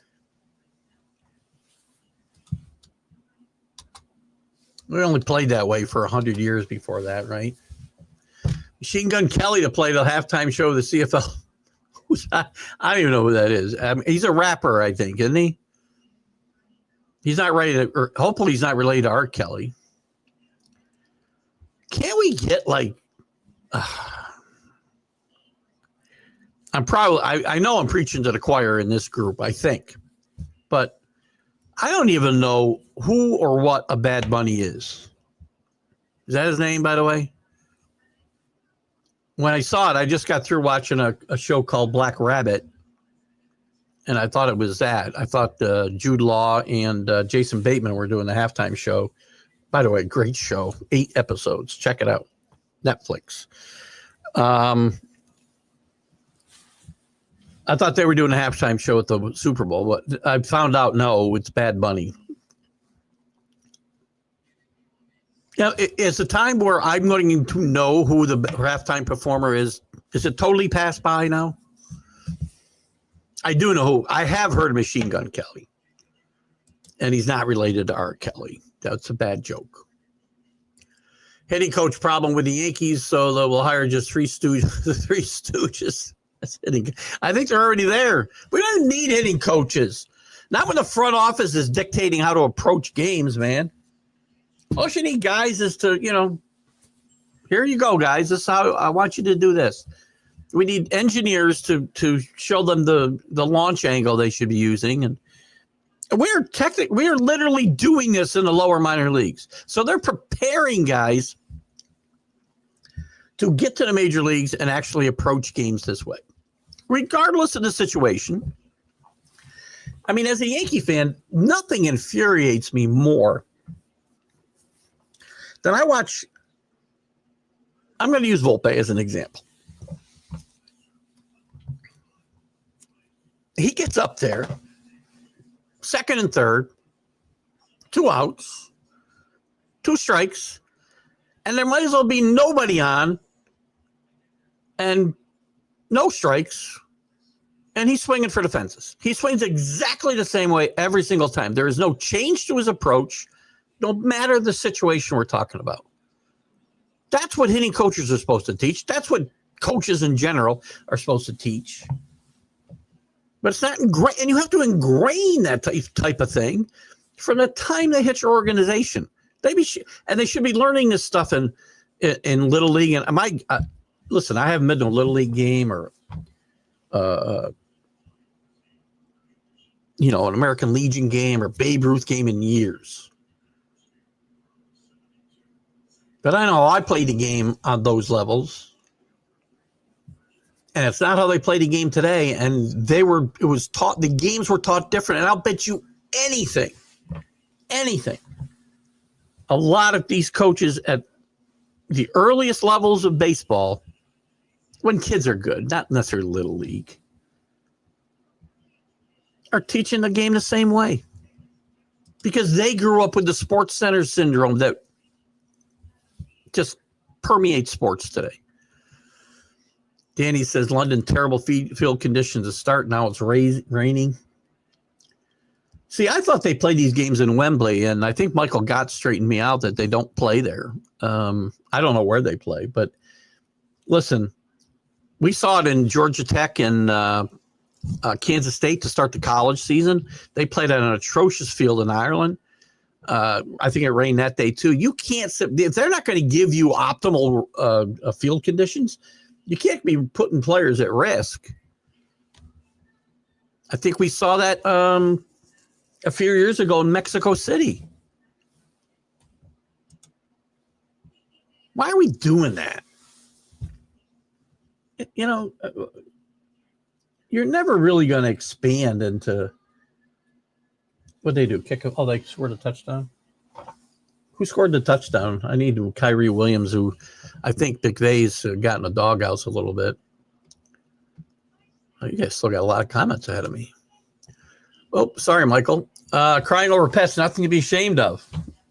We only played that way for 100 years before that, right? Machine Gun Kelly to play the halftime show of the CFL. I don't even know who that is. He's a rapper, I think, isn't he? He's not related, or hopefully he's not related to Art Kelly. Can't we get like... I know I'm preaching to the choir in this group, I think. But I don't even know who or what a Bad Bunny is. Is that his name, by the way? When I saw it, I just got through watching a show called Black Rabbit, and I thought it was that. I thought Jude Law and Jason Bateman were doing the halftime show. By the way, great show. 8 episodes. Check it out. Netflix. I thought they were doing a halftime show at the Super Bowl, but I found out, no, it's Bad Bunny. Now, it's a time where I'm going to know who the halftime performer is. Is it totally passed by now? I do know who. I have heard of Machine Gun Kelly, and he's not related to Art Kelly. That's a bad joke. Hitting coach problem with the Yankees, so they will hire just three stooges. That's hitting. I think they're already there. We don't need hitting coaches. Not when the front office is dictating how to approach games, man. All you need, guys, is to, here you go, guys. This is how I want you to do this. We need engineers to show them the launch angle they should be using. And we're literally doing this in the lower minor leagues. So they're preparing guys to get to the major leagues and actually approach games this way, regardless of the situation. I mean, as a Yankee fan, nothing infuriates me more than I watch I'm going to use Volpe as an example. He gets up there, second and third, 2 outs, 2 strikes, and there might as well be nobody on and no strikes, and he's swinging for the fences. He swings exactly the same way every single time. There is no change to his approach, no matter the situation we're talking about. That's what hitting coaches are supposed to teach. That's what coaches in general are supposed to teach. But it's not ingrained, and you have to ingrain that type of thing from the time they hit your organization. They should be learning this stuff in Little League. And listen, I haven't been to a Little League game or an American Legion game or Babe Ruth game in years. But I know I played the game on those levels. And it's not how they play the game today. And the games were taught different. And I'll bet you anything, a lot of these coaches at the earliest levels of baseball, when kids are good, not necessarily Little League, are teaching the game the same way. Because they grew up with the Sports Center syndrome that just permeates sports today. Danny says, London, terrible field conditions to start. Now it's raining. See, I thought they played these games in Wembley, and I think Michael Gott straightened me out that they don't play there. I don't know where they play, but listen, we saw it in Georgia Tech and Kansas State to start the college season. They played at an atrocious field in Ireland. I think it rained that day too. You can't sit if they're not going to give you optimal field conditions. You can't be putting players at risk. I think we saw that a few years ago in Mexico City. Why are we doing that? You're never really going to expand into what they do. They scored a touchdown. Who scored the touchdown? I need Kyrie Williams, who I think McVay's got in the doghouse a little bit. Oh, you guys still got a lot of comments ahead of me. Oh, sorry, Michael. Crying over pets, nothing to be ashamed of.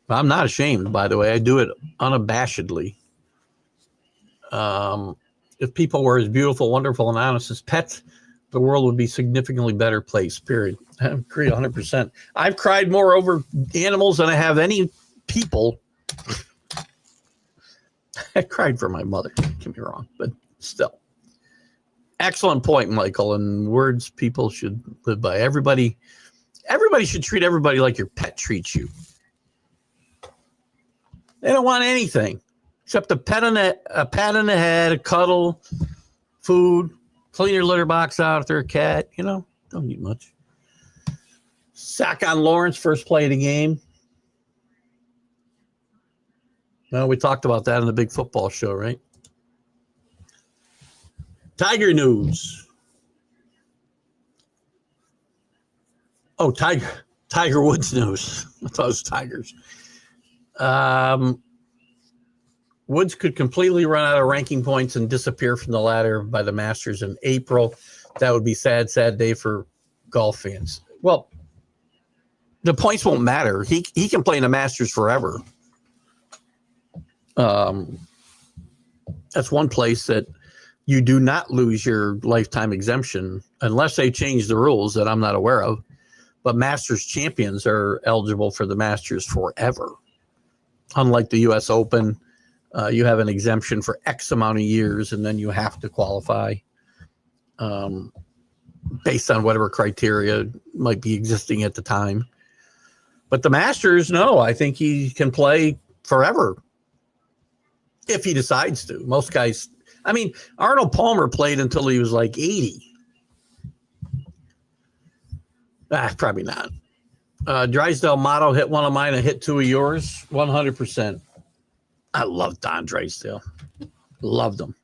I'm not ashamed, by the way. I do it unabashedly. If people were as beautiful, wonderful, and honest as pets, the world would be a significantly better place, period. I agree 100%. I've cried more over animals than I have any people. I cried for my mother, don't get me wrong, but still. Excellent point, Michael, and words people should live by. Everybody should treat everybody like your pet treats you. They don't want anything except a pat on the head, a cuddle, food, clean your litter box out if they're a cat. Don't need much. Sack on Lawrence, first play of the game. Well, we talked about that in the big football show, right? Tiger news. Oh, Tiger Woods news. I thought it was Tigers. Woods could completely run out of ranking points and disappear from the ladder by the Masters in April. That would be sad day for golf fans. Well, the points won't matter. He can play in the Masters forever. That's one place that you do not lose your lifetime exemption unless they change the rules that I'm not aware of. But Masters champions are eligible for the Masters forever. Unlike the U.S. Open, you have an exemption for X amount of years, and then you have to qualify based on whatever criteria might be existing at the time. But the Masters, no, I think he can play forever if he decides to. Most guys, Arnold Palmer played until he was like 80. Probably not. Drysdale Motto hit one of mine and hit 2 of yours. 100%. I love Don Drysdale. Loved him.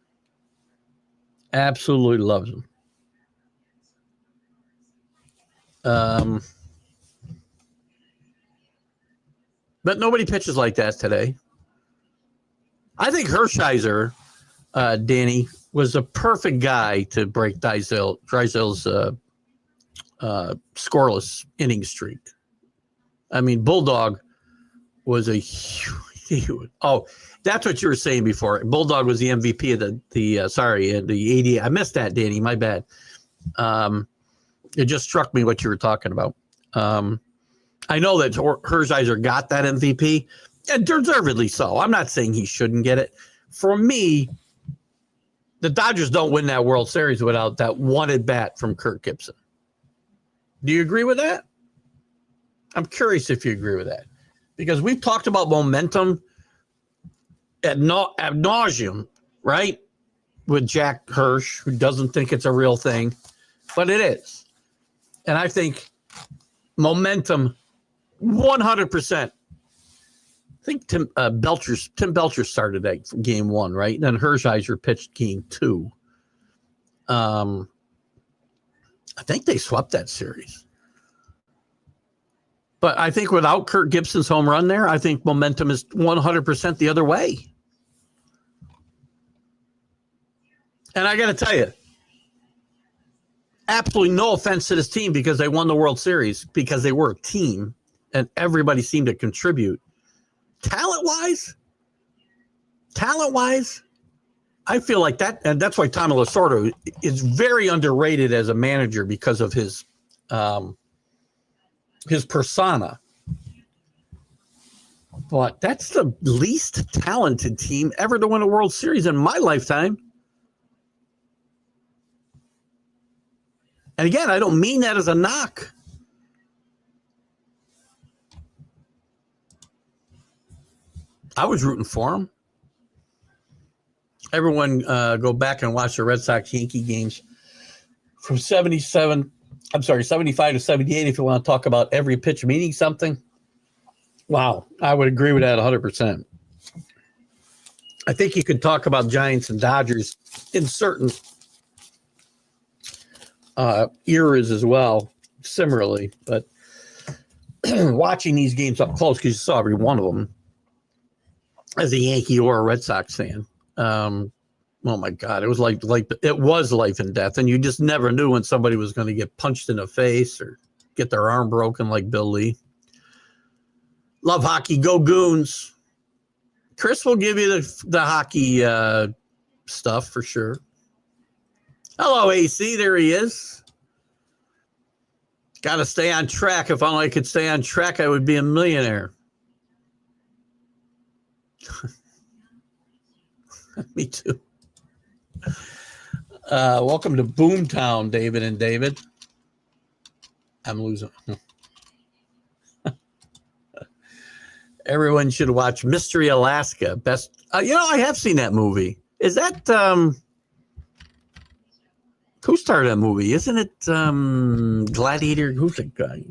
Absolutely loved him. But nobody pitches like that today. I think Hershiser Danny, was a perfect guy to break Drysdale's scoreless inning streak. I mean, Bulldog was a huge. Oh, that's what you were saying before. Bulldog was the MVP of the 80. I missed that, Danny. My bad. It just struck me what you were talking about. I know that Hershiser got that MVP, and deservedly so. I'm not saying he shouldn't get it. For me, the Dodgers don't win that World Series without that one at bat from Kirk Gibson. Do you agree with that? I'm curious if you agree with that, because we've talked about momentum ad nauseum, right? With Jack Hirsch, who doesn't think it's a real thing, but it is. And I think momentum, 100%. I think Tim Belcher started that game 1, right? And then Hershiser pitched game 2. I think they swept that series. But I think without Kirk Gibson's home run there, I think momentum is 100% the other way. And I got to tell you, absolutely no offense to this team because they won the World Series, because they were a team and everybody seemed to contribute. Talent-wise, I feel like that, and that's why Tommy Lasorda is very underrated as a manager because of his persona. But that's the least talented team ever to win a World Series in my lifetime. And again, I don't mean that as a knock. I was rooting for them. Everyone go back and watch the Red Sox-Yankee games from 75 to 78 if you want to talk about every pitch meaning something. Wow, I would agree with that 100%. I think you could talk about Giants and Dodgers in certain eras as well, similarly. But watching these games up close, because you saw every one of them, as a Yankee or a Red Sox fan, oh my God, it was like it was life and death, and you just never knew when somebody was going to get punched in the face or get their arm broken like Bill Lee. Love hockey, go Goons. Chris will give you the hockey stuff for sure. Hello, AC, there he is. Got to stay on track. If only I could stay on track, I would be a millionaire. Me too. Welcome to Boomtown, David and David. I'm losing. Everyone should watch Mystery Alaska. Best, I have seen that movie. Is that who started that movie? Isn't it Gladiator? Who's the guy?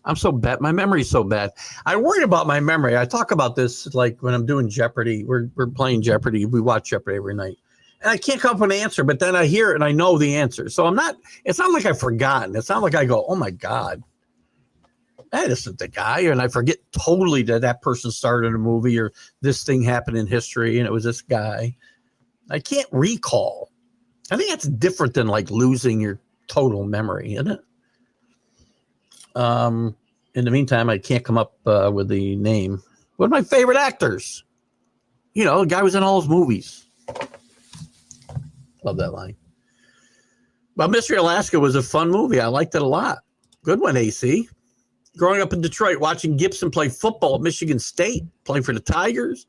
I'm so bad. My memory's so bad. I worry about my memory. I talk about this like when I'm doing Jeopardy. We're playing Jeopardy. We watch Jeopardy every night. And I can't come up with an answer, but then I hear it and I know the answer. So it's not like I've forgotten. It's not like I go, oh my God, that isn't the guy. And I forget totally that person started a movie or this thing happened in history and it was this guy. I can't recall. I think that's different than like losing your total memory, isn't it? In the meantime, I can't come up with the name. One of my favorite actors. The guy was in all his movies. Love that line. But Mystery Alaska was a fun movie. I liked it a lot. Good one, AC. Growing up in Detroit, watching Gibson play football at Michigan State, play for the Tigers,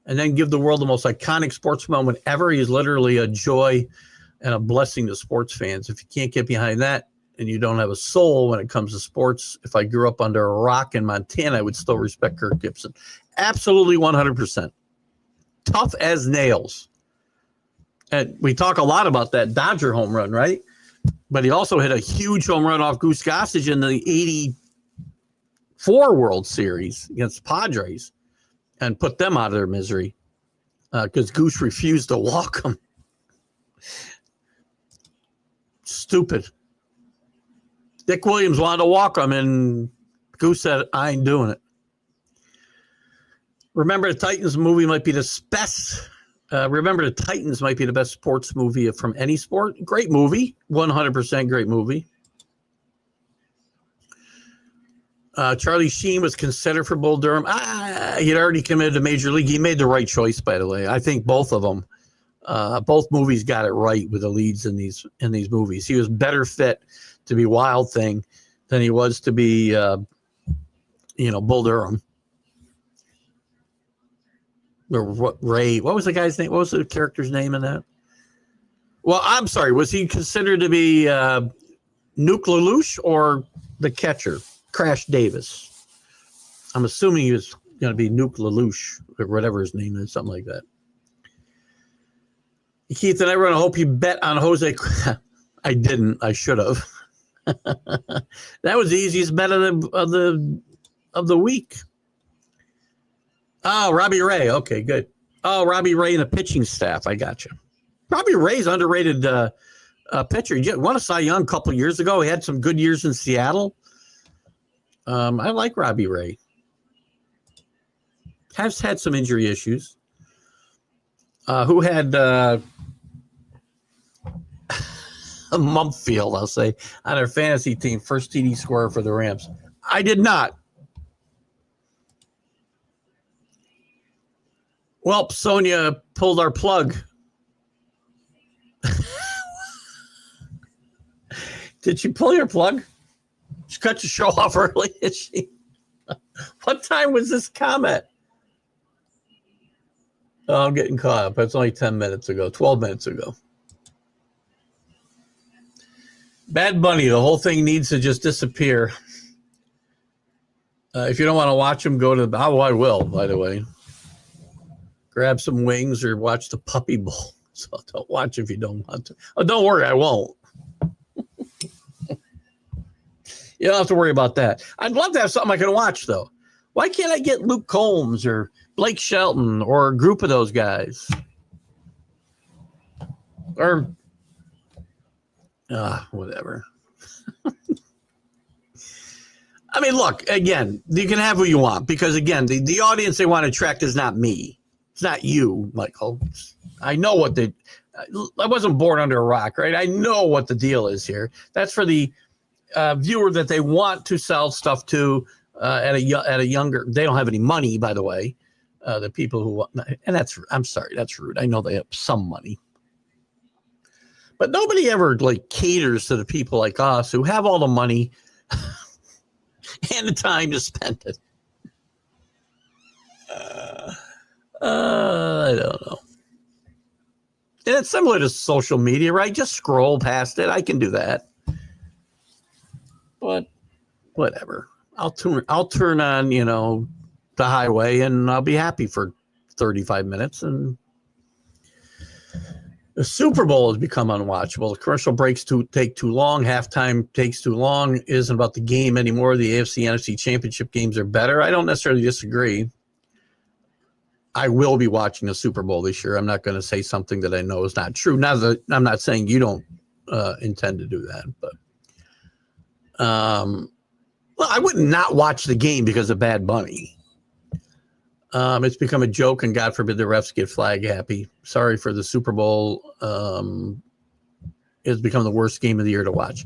and then give the world the most iconic sports moment ever. He is literally a joy and a blessing to sports fans. If you can't get behind that, and you don't have a soul when it comes to sports, if I grew up under a rock in Montana, I would still respect Kirk Gibson. Absolutely 100%. Tough as nails. And we talk a lot about that Dodger home run, right? But he also hit a huge home run off Goose Gossage in the 84 World Series against Padres and put them out of their misery because Goose refused to walk him. Stupid. Dick Williams wanted to walk him, and Goose said, I ain't doing it. Remember, the Titans movie might be the best Remember the Titans might be the best sports movie from any sport. Great movie, 100% great movie. Charlie Sheen was considered for Bull Durham. He'd already committed to Major League. He made the right choice, by the way. I think both of them, both movies got it right with the leads in these movies. He was better fit to be Wild Thing than he was to be, Bull Durham. Or Ray. What was the guy's name? What was the character's name in that? Well, I'm sorry. Was he considered to be Nuke LaLoosh or the catcher? Crash Davis. I'm assuming he was going to be Nuke LaLoosh or whatever his name is, something like that. Keith and everyone, I hope you bet on Jose. I didn't. I should have. That was the easiest bet of the week. Oh, Robbie Ray. Okay, good. Oh, Robbie Ray and the pitching staff. I got you. Robbie Ray's underrated pitcher. He won a Cy Young a couple years ago. He had some good years in Seattle. I like Robbie Ray. Has had some injury issues. Who had Mumfield, I'll say, on their fantasy team, first TD scorer for the Rams? I did not. Well, Sonia pulled our plug. Did she pull your plug? She cut your show off early, is she? What time was this comment? Oh, I'm getting caught up. It's only 10 minutes ago, 12 minutes ago. Bad Bunny, the whole thing needs to just disappear. If you don't want to watch him, go to the... Oh, I will, by the way. Grab some wings or watch the Puppy Bowl. So don't watch if you don't want to. Oh, don't worry, I won't. You don't have to worry about that. I'd love to have something I can watch, though. Why can't I get Luke Combs or Blake Shelton or a group of those guys? Or, whatever. I mean, look, again, you can have who you want because, again, the audience they want to attract is not me. It's not you, Michael. I know what I wasn't born under a rock, right? I know what the deal is here. That's for the viewer that they want to sell stuff to at a younger. They don't have any money, by the way. The people who want, and I'm sorry, that's rude. I know they have some money, but nobody ever caters to the people like us who have all the money and the time to spend it. I don't know. And it's similar to social media, right? Just scroll past it. I can do that. But whatever. I'll turn on, the highway and I'll be happy for 35 minutes. And the Super Bowl has become unwatchable. The commercial breaks take too long. Halftime takes too long. It isn't about the game anymore. The AFC, NFC championship games are better. I don't necessarily disagree. I will be watching the Super Bowl this year. I'm not going to say something that I know is not true. Now that I'm not saying you don't intend to do that, but well, I would not watch the game because of Bad Bunny. It's become a joke, and God forbid the refs get flag happy. Sorry for the Super Bowl. It's become the worst game of the year to watch.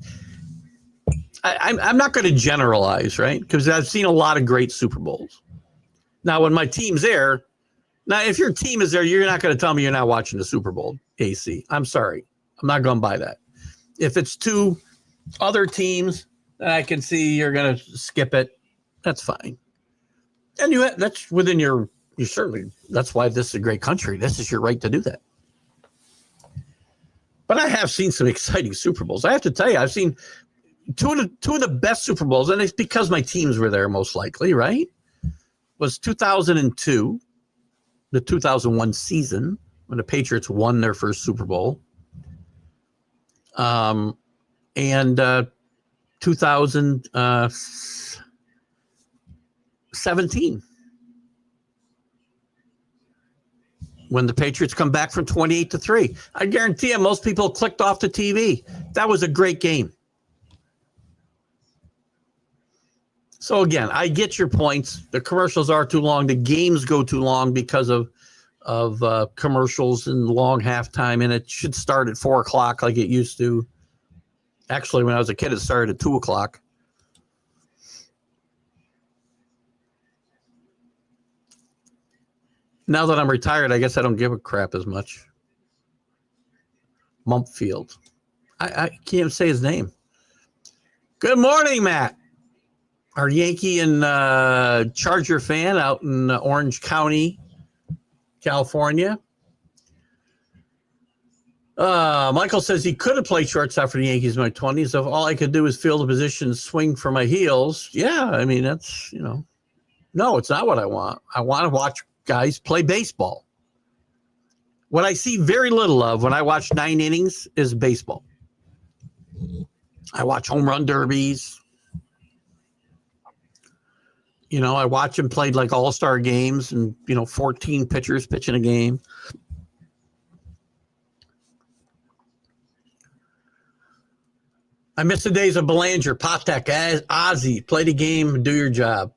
I'm not going to generalize, right? Because I've seen a lot of great Super Bowls. Now, when my team's there, now if your team is there, you're not going to tell me you're not watching the Super Bowl, AC. I'm sorry. I'm not going to buy that. If it's two other teams that I can see you're going to skip it, that's fine. And that's within you certainly, that's why this is a great country. This is your right to do that. But I have seen some exciting Super Bowls. I have to tell you, I've seen two of the best Super Bowls, and it's because my teams were there most likely, right? Was 2002, the 2001 season when the Patriots won their first Super Bowl. And 2017 when the Patriots come back from 28-3. I guarantee you most people clicked off the TV. That was a great game. So again, I get your points. The commercials are too long. The games go too long because of of commercials and long halftime, and it should start at 4:00 like it used to. Actually, when I was a kid, it started at 2:00. Now that I'm retired, I guess I don't give a crap as much. Mumpfield. I can't even say his name. Good morning, Matt. Our Yankee and Charger fan out in Orange County, California. Michael says he could have played shortstop for the Yankees in my 20s if all I could do is field a position, swing for my heels. Yeah, I mean, that's, no, it's not what I want. I want to watch guys play baseball. What I see very little of when I watch 9 innings is baseball. I watch home run derbies. I watch them play like all-star games and, 14 pitchers pitching a game. I miss the days of Belanger, Patek, Ozzy. Play the game, do your job.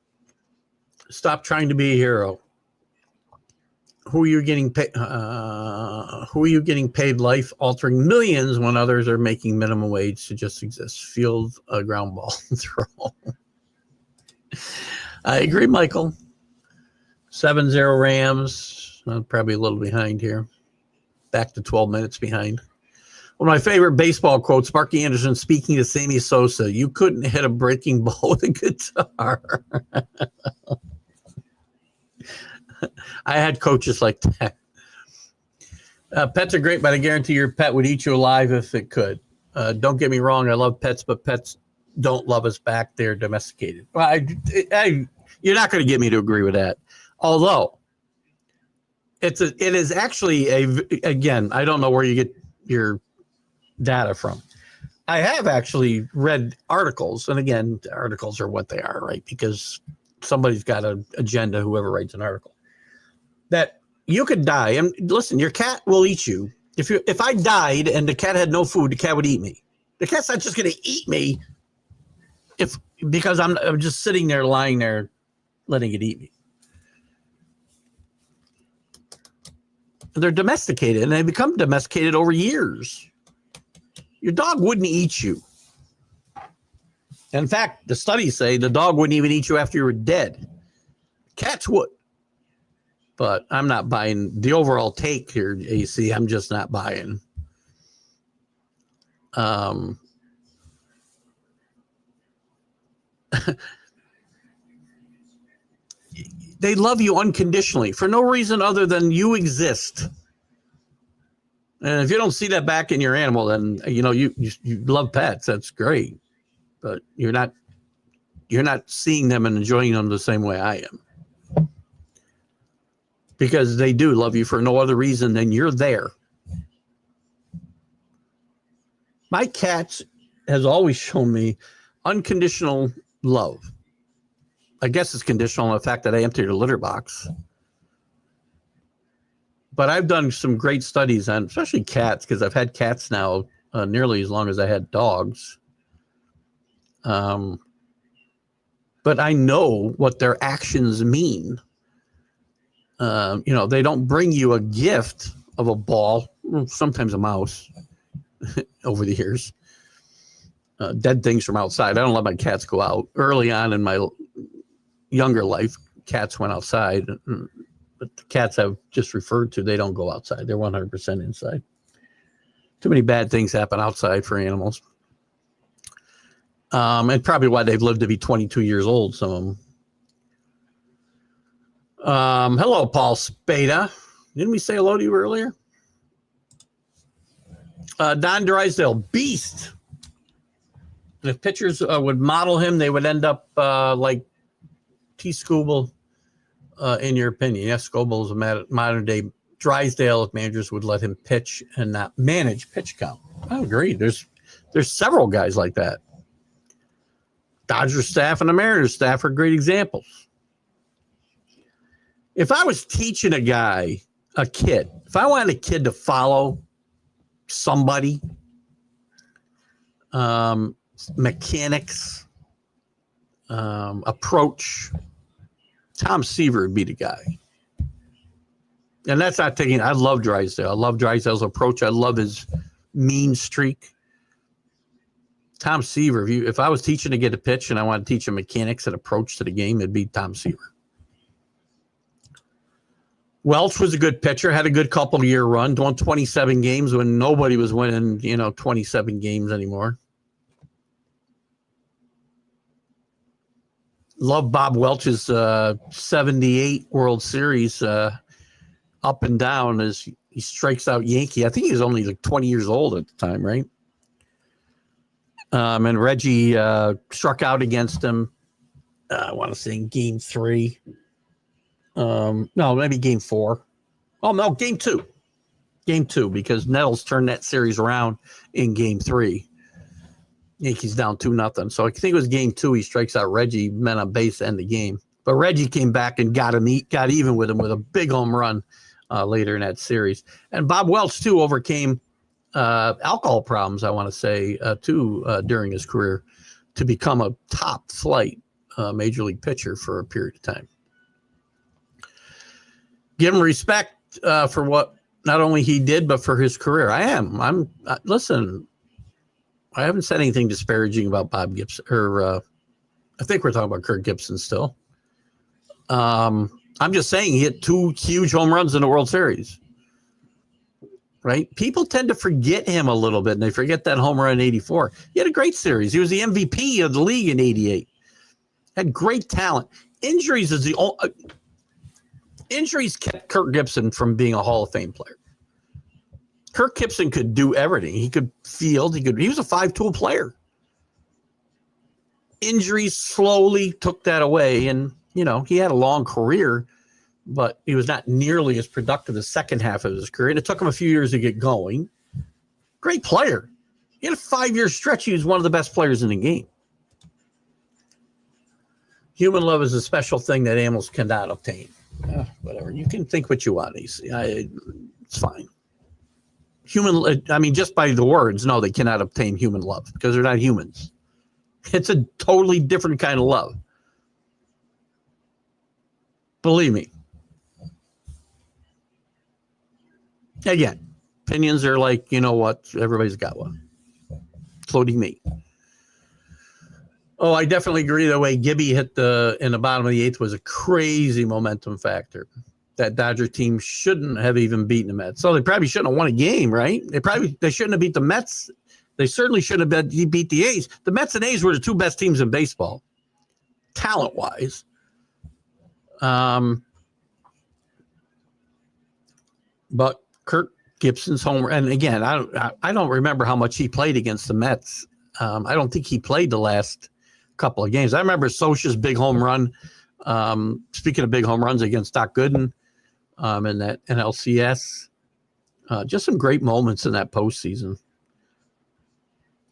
Stop trying to be a hero. Who are you getting paid? Who are you getting paid life-altering millions when others are making minimum wage to just exist? Field a ground ball and throw. I agree, Michael. 7-0 Rams. Probably a little behind here. Back to 12 minutes behind. One of my favorite baseball quotes, Sparky Anderson speaking to Sammy Sosa, you couldn't hit a breaking ball with a guitar. I had coaches like that. Pets are great, but I guarantee your pet would eat you alive if it could. Don't get me wrong, I love pets, but pets don't love us back. They're domesticated. Well, you're not going to get me to agree with that. Although, it is actually again, I don't know where you get your data from. I have actually read articles, and again, articles are what they are, right? Because somebody's got an agenda, whoever writes an article, that you could die. And listen, your cat will eat you. If I died and the cat had no food, the cat would eat me. The cat's not just going to eat me because I'm just sitting there, lying there, letting it eat me. They're domesticated, and they become domesticated over years. Your dog wouldn't eat you. In fact, the studies say the dog wouldn't even eat you after you were dead. Cats would. But I'm not buying the overall take here, AC. I'm just not buying. They love you unconditionally for no reason other than you exist. And if you don't see that back in your animal, then you love pets. That's great, but you're not seeing them and enjoying them the same way I am, because they do love you for no other reason than you're there. My cat has always shown me unconditional love. I guess it's conditional on the fact that I emptied a litter box. But I've done some great studies on especially cats, because I've had cats now nearly as long as I had dogs. But I know what their actions mean. They don't bring you a gift of a ball, sometimes a mouse over the years. Dead things from outside. I don't let my cats go out. Early on in my younger life, cats went outside. But the cats I've just referred to, they don't go outside. They're 100% inside. Too many bad things happen outside for animals. And probably why they've lived to be 22 years old, some of them. Hello, Paul Spada. Didn't we say hello to you earlier? Don Drysdale, beast. And if pitchers would model him, they would end up like T. Scooble. In your opinion? Yes, Scoble is a modern day Drysdale if managers would let him pitch and not manage pitch count. I agree. There's several guys like that. Dodgers staff and the Mariners staff are great examples. If I was teaching a kid, if I wanted a kid to follow somebody, mechanics, approach, Tom Seaver would be the guy. And that's not taking. I love Drysdale. I love Drysdale's approach. I love his mean streak. Tom Seaver. If I was teaching to get a pitch and I want to teach him mechanics and approach to the game, it'd be Tom Seaver. Welch was a good pitcher. Had a good couple of year run. Won 27 games when nobody was winning, 27 games anymore. Love Bob Welch's 78 World Series up and down as he strikes out Yankee. I think he was only like 20 years old at the time, right? And Reggie struck out against him, I want to say in game 3. No, maybe game 4. Oh, no, game 2. Game 2, because Nettles turned that series around in game 3. Yankees down 2-0. So I think it was game 2. He strikes out Reggie, men on base to end the game. But Reggie came back and got even with him with a big home run later in that series. And Bob Welch, too, overcame alcohol problems, I want to say, too, during his career to become a top flight major league pitcher for a period of time. Give him respect for what not only he did, but for his career. Listen, I haven't said anything disparaging about Bob Gibson, or I think we're talking about Kirk Gibson still. I'm just saying he hit 2 huge home runs in the World Series. Right? People tend to forget him a little bit, and they forget that home run in 84. He had a great series. He was the MVP of the league in 88. Had great talent. Injuries kept Kirk Gibson from being a Hall of Fame player. Kirk Gibson could do everything. He could field. He was a 5-tool player. Injuries slowly took that away, and he had a long career, but he was not nearly as productive the second half of his career. And it took him a few years to get going. Great player. He had a 5-year stretch. He was one of the best players in the game. Human love is a special thing that animals cannot obtain. Whatever. You can think what you want, AC. It's fine. Just by the words, no, they cannot obtain human love because they're not humans. It's a totally different kind of love. Believe me. Again, opinions are like, everybody's got one, including me. Oh, I definitely agree. The way Gibby hit in the bottom of the 8th was a crazy momentum factor. That Dodger team shouldn't have even beaten the Mets. So they probably shouldn't have won a game, right? They shouldn't have beat the Mets. They certainly shouldn't have beat the A's. The Mets and A's were the 2 best teams in baseball, talent-wise. But Kirk Gibson's homer, and again, I don't remember how much he played against the Mets. I don't think he played the last couple of games. I remember Socha's big home run. Speaking of big home runs against Doc Gooden in that NLCS, just some great moments in that postseason.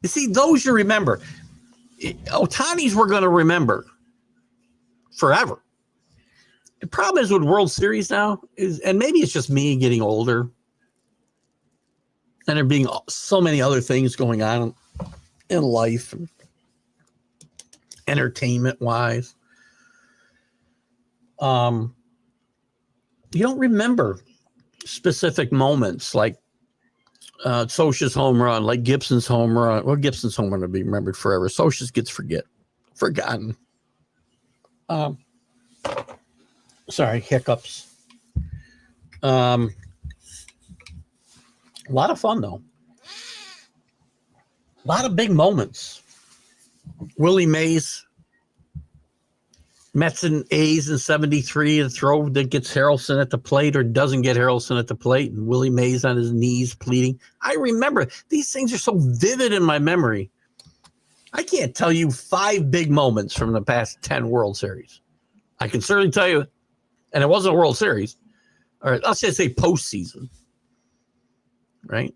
You see, those you remember. Ohtani's we're going to remember forever. The problem is with World Series now and maybe it's just me getting older and there being so many other things going on in life, entertainment wise. You don't remember specific moments like Socha's home run, like Gibson's home run. Well, Gibson's home run will be remembered forever. Socha's gets forgotten. Sorry, hiccups. A lot of fun, though. A lot of big moments. Willie Mays, Mets and A's in 73, the throw that gets Harrelson at the plate or doesn't get Harrelson at the plate, and Willie Mays on his knees pleading. I remember. These things are so vivid in my memory. I can't tell you 5 big moments from the past 10 World Series. I can certainly tell you, and it wasn't a World Series, or let's just say postseason, right?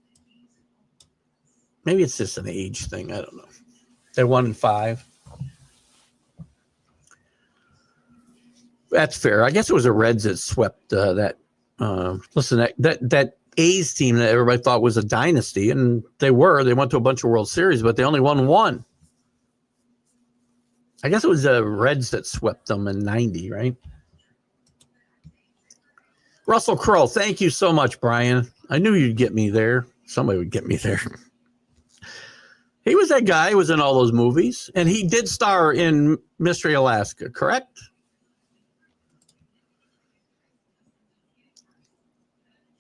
Maybe it's just an age thing. I don't know. They're 1 and 5. That's fair. I guess it was the Reds that swept that. Listen, that A's team that everybody thought was a dynasty, and they were. They went to a bunch of World Series, but they only won 1. I guess it was the Reds that swept them in 90, right? Russell Crowe, thank you so much, Brian. I knew you'd get me there. Somebody would get me there. He was that guy who was in all those movies, and he did star in Mystery Alaska, correct?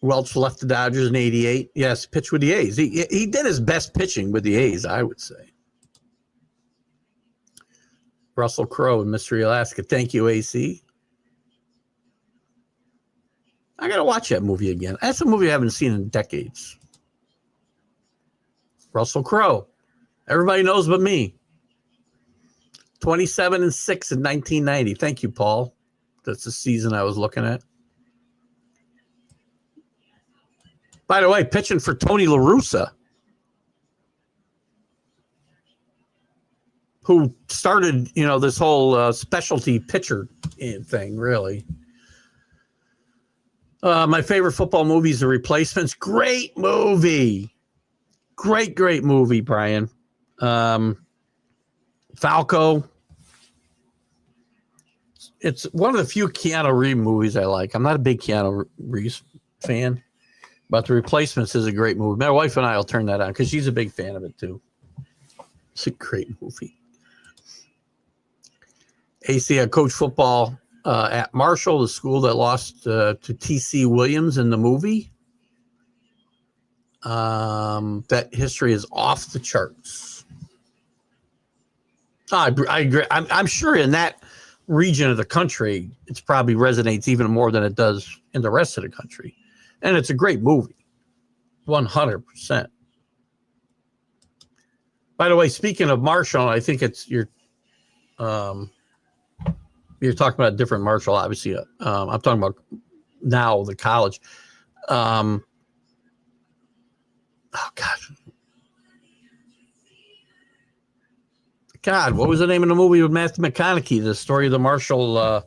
Welch left the Dodgers in '88. Yes, pitched with the A's. He did his best pitching with the A's, I would say. Russell Crowe in Mystery Alaska. Thank you, AC. I got to watch that movie again. That's a movie I haven't seen in decades. Russell Crowe. Everybody knows but me. 27-6 in 1990. Thank you, Paul. That's the season I was looking at. By the way, pitching for Tony La Russa, who started, this whole specialty pitcher thing, really. My favorite football movie is The Replacements. Great movie. Great movie, Brian. Falco. It's one of the few Keanu Reeves movies I like. I'm not a big Keanu Reeves fan, but The Replacements is a great movie. My wife and I will turn that on because she's a big fan of it too. It's a great movie. AC, I coached football at Marshall, the school that lost to T.C. Williams in the movie. That history is off the charts. I agree. I'm sure in that region of the country, it's probably resonates even more than it does in the rest of the country. And it's a great movie. 100%. By the way, speaking of Marshall, I think it's you're talking about a different Marshall, obviously. I'm talking about now the college. Oh, God, what was the name of the movie with Matthew McConaughey? The story of the Marshall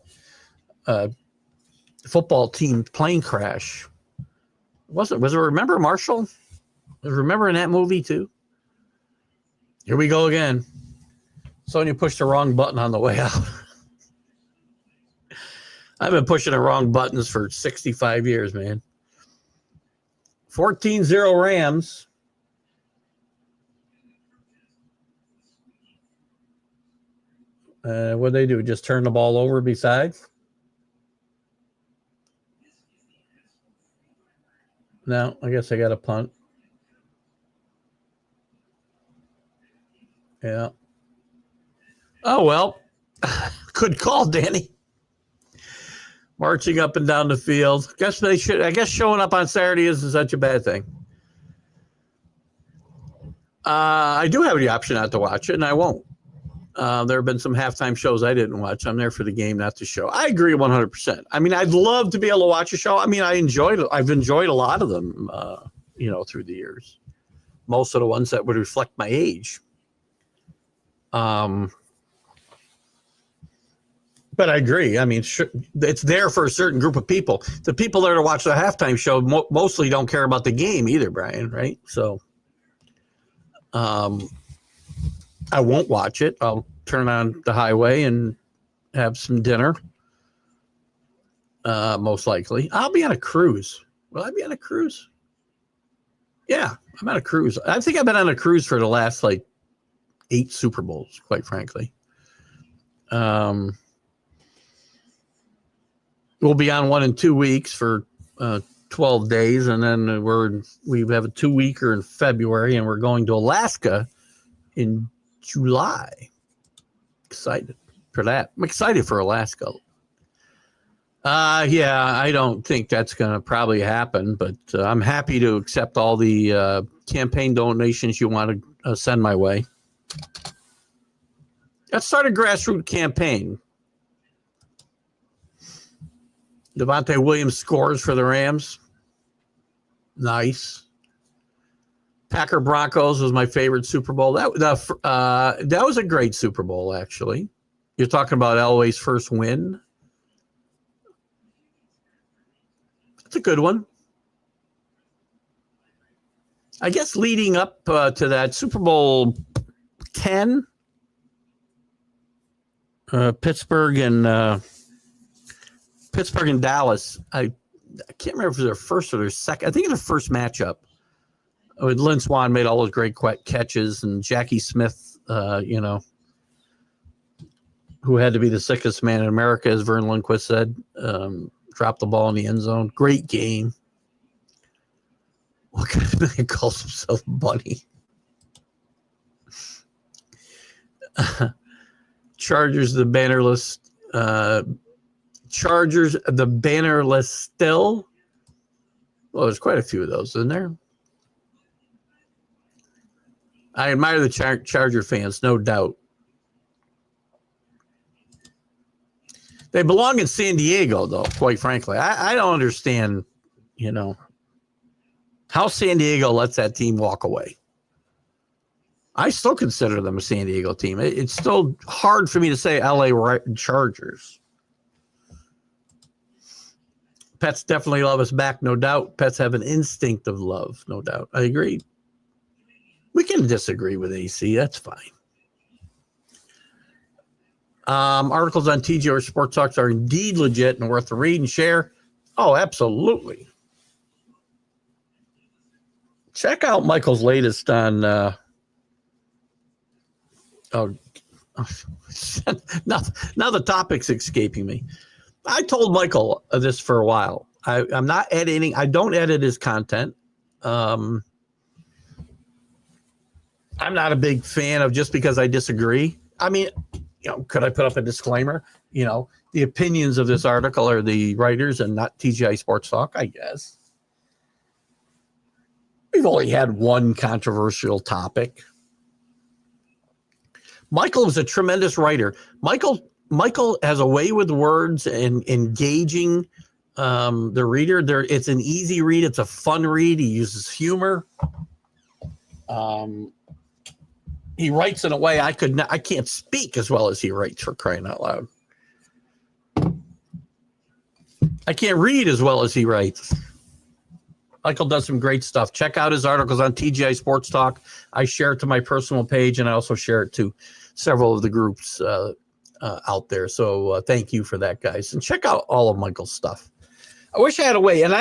football team plane crash. Was it Remember Marshall? Was Remember in that movie too? Here we go again. Sonia pushed the wrong button on the way out. I've been pushing the wrong buttons for 65 years, man. 14-0 Rams. What they do? Just turn the ball over besides? No, I guess I got a punt. Yeah. Oh, well. Good call, Danny. Marching up and down the field. I guess showing up on Saturday isn't such a bad thing. I do have the option not to watch it, and I won't. There have been some halftime shows I didn't watch. I'm there for the game, not the show. I agree 100%. I mean, I'd love to be able to watch a show. I mean, I've enjoyed a lot of them, through the years. Most of the ones that would reflect my age. But I agree. I mean, it's there for a certain group of people. The people there to watch the halftime show mostly don't care about the game either, Brian, right? So I won't watch it. I'll turn on the highway and have some dinner, most likely. I'll be on a cruise. Will I be on a cruise? Yeah, I'm on a cruise. I think I've been on a cruise for the last, 8 Super Bowls, quite frankly. We'll be on one in 2 weeks for 12 days, and then we have a 2-weeker in February, and we're going to Alaska in July. Excited for that. I'm excited for Alaska. Yeah, I don't think that's going to probably happen, but I'm happy to accept all the campaign donations you want to send my way. Let's start a grassroots campaign. Devontae Williams scores for the Rams. Nice. Packer Broncos was my favorite Super Bowl. That was a great Super Bowl, actually. You're talking about Elway's first win. That's a good one. I guess leading up to that Super Bowl 10, Pittsburgh and Dallas. I can't remember if it was their first or their second. I think it was their first matchup. Lynn Swan made all those great catches, and Jackie Smith, who had to be the sickest man in America, as Vern Lundquist said, dropped the ball in the end zone. Great game. What kind of man calls himself Bunny? Chargers, the bannerless. Chargers, the bannerless still. Well, there's quite a few of those, isn't there? I admire the Charger fans, no doubt. They belong in San Diego, though, quite frankly. I don't understand, how San Diego lets that team walk away. I still consider them a San Diego team. It's still hard for me to say LA Chargers. Pets definitely love us back, no doubt. Pets have an instinct of love, no doubt. I agree. We can disagree with AC. That's fine. Articles on TGI or Sports Talks are indeed legit and worth the read and share. Oh, absolutely. Check out Michael's latest on. Now the topic's escaping me. I told Michael this for a while. I'm not editing. I don't edit his content. I'm not a big fan of just because I disagree. I mean, could I put up a disclaimer? The opinions of this article are the writers and not TGI Sports Talk, I guess. We've only had one controversial topic. Michael was a tremendous writer. Michael has a way with words and engaging the reader. It's an easy read. It's a fun read. He uses humor. He writes in a way I can't speak as well as he writes, for crying out loud. I can't read as well as he writes. Michael does some great stuff. Check out his articles on TGI Sports Talk. I share it to my personal page, and I also share it to several of the groups out there. So thank you for that, guys. And check out all of Michael's stuff. I wish I had a way. And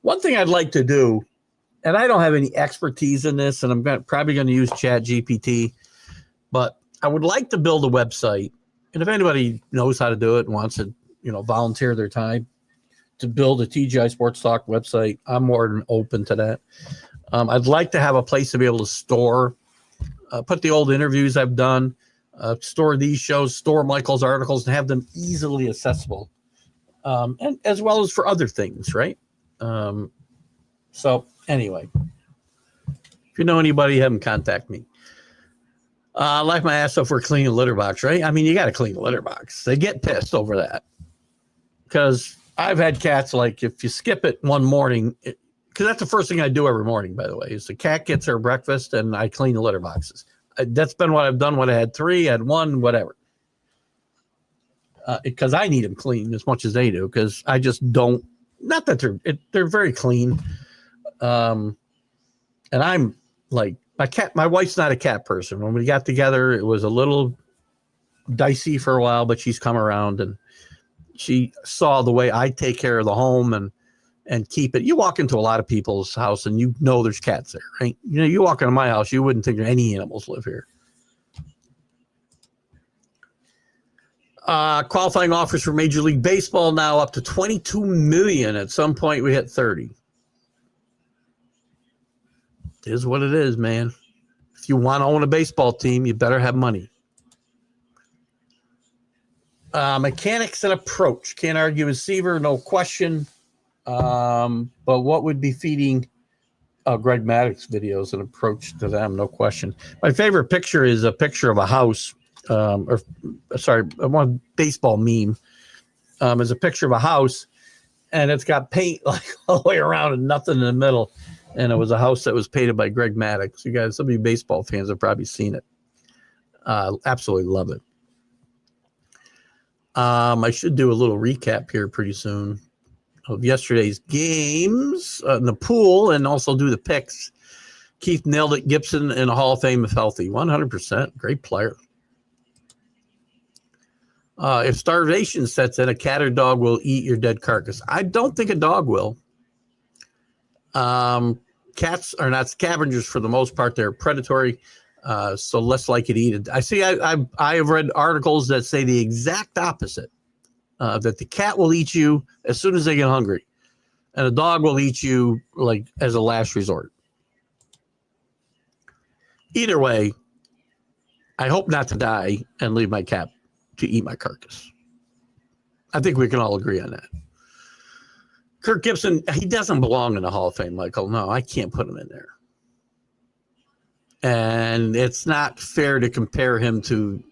one thing I'd like to do, and I don't have any expertise in this, and I'm probably going to use ChatGPT, but I would like to build a website. And if anybody knows how to do it and wants to, volunteer their time to build a TGI Sports Talk website, I'm more than open to that. I'd like to have a place to be able to store, put the old interviews I've done, store these shows, store Michael's articles, and have them easily accessible, and as well as for other things, right? So anyway, if you know anybody, have them contact me. Like my ass off for cleaning the litter box, right? I mean, you got to clean the litter box. They get pissed over that because I've had cats, like, if you skip it one morning, because that's the first thing I do every morning, by the way, is the cat gets her breakfast and I clean the litter boxes. That's been what I've done when I had 3, I had 1, whatever. Because I need them clean as much as they do, because I just don't, not that they're very clean. And I'm like, my wife's not a cat person. When we got together, it was a little dicey for a while, but she's come around and she saw the way I take care of the home and keep it. You walk into a lot of people's house and there's cats there, right? You walk into my house, you wouldn't think any animals live here. Qualifying offers for Major League Baseball now up to 22 million. At some point we hit 30. It is what it is, man. If you want to own a baseball team, you better have money. Mechanics and approach. Can't argue with Seaver, no question. But what would be feeding Greg Maddox videos and approach to them? No question. My favorite picture is a picture of a house. One baseball meme is a picture of a house, and it's got paint like all the way around and nothing in the middle. And it was a house that was painted by Greg Maddox. You guys, some of you baseball fans have probably seen it. Absolutely love it. I should do a little recap here pretty soon of yesterday's games in the pool, and also do the picks. Keith nailed it. Gibson in the Hall of Fame if healthy. 100%. Great player. If starvation sets in, a cat or dog will eat your dead carcass. I don't think a dog will. Cats are not scavengers for the most part. They're predatory, so less likely to eat it. I have read articles that say the exact opposite, that the cat will eat you as soon as they get hungry, and a dog will eat you like as a last resort. Either way, I hope not to die and leave my cat to eat my carcass. I think we can all agree on that. Kirk Gibson, he doesn't belong in the Hall of Fame, Michael. No, I can't put him in there. And it's not fair to compare him to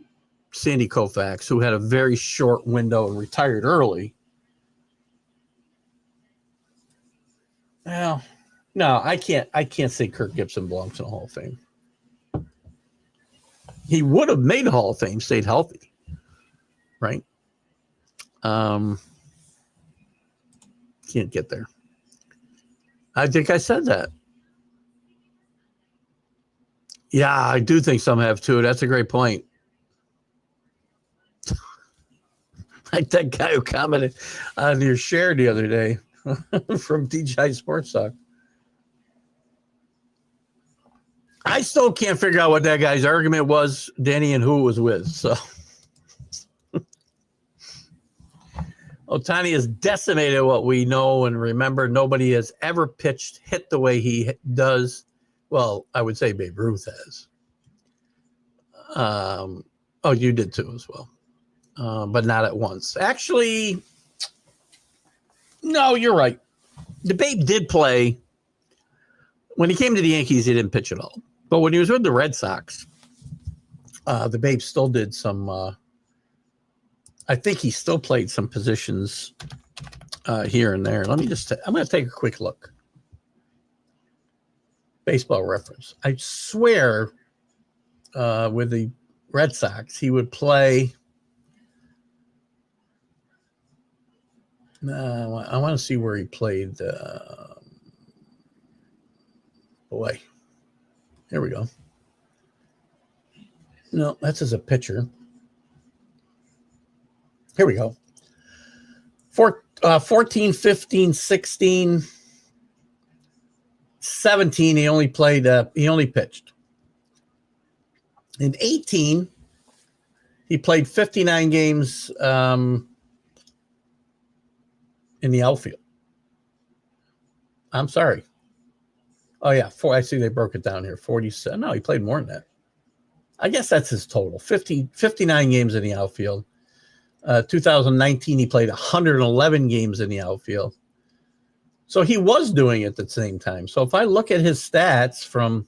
Sandy Koufax, who had a very short window and retired early. Well, no, I can't say Kirk Gibson belongs in the Hall of Fame. He would have made the Hall of Fame, stayed healthy, right? Can't get there. I think I said that. Yeah, I do think some have too. That's a great point. Like that guy who commented on your share the other day from TGI Sports Talk. I still can't figure out what that guy's argument was, Danny, and who it was with. So Ohtani has decimated what we know and remember. Nobody has ever hit the way he does. Well, I would say Babe Ruth has. Oh, you did too as well, but not at once. Actually, no, you're right. The Babe did play. When he came to the Yankees, he didn't pitch at all. But when he was with the Red Sox, the Babe still did some. I think he still played some positions here and there. Let me just. I'm going to take a quick look. Baseball Reference. I swear, with the Red Sox, he would play. I want to see where he played. Boy, here we go. No, that's as a pitcher. Here we go. 14, 15, 16, 17, he only pitched. In 18, he played 59 games in the outfield. I'm sorry. Oh, yeah. I see they broke it down here. 47. No, he played more than that. I guess that's his total. 59 games in the outfield. 2019, he played 111 games in the outfield. So he was doing it at the same time. So if I look at his stats from,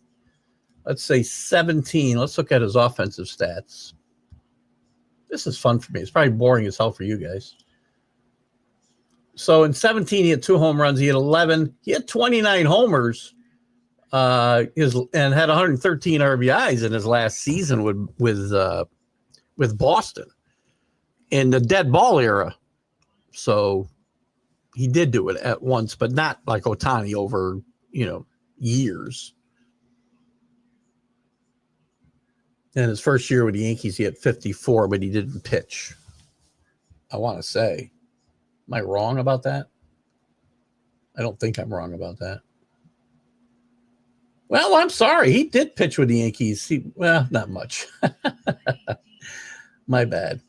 let's say, 17, let's look at his offensive stats. This is fun for me. It's probably boring as hell for you guys. So in 17, he had 2 home runs. He had 11. He had 29 homers and had 113 RBIs in his last season with Boston in the dead ball era. So he did do it at once, but not like Ohtani over, years. And his first year with the Yankees, he had 54, but he didn't pitch. I want to say. Am I wrong about that? I don't think I'm wrong about that. Well, I'm sorry. He did pitch with the Yankees. Not much. My bad.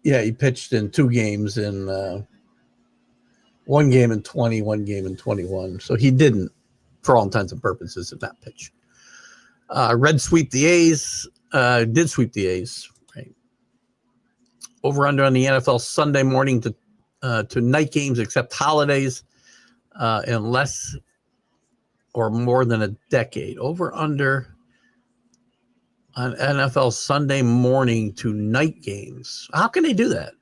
Yeah, he pitched in 2 games in 1 game in 20, 1 game in 21. So he didn't, for all intents and purposes, did not pitch. Red sweep the A's. Did sweep the A's. Right. Over under on the NFL Sunday morning to night games except holidays in less or more than a decade. Over under on NFL Sunday morning to night games. How can they do that?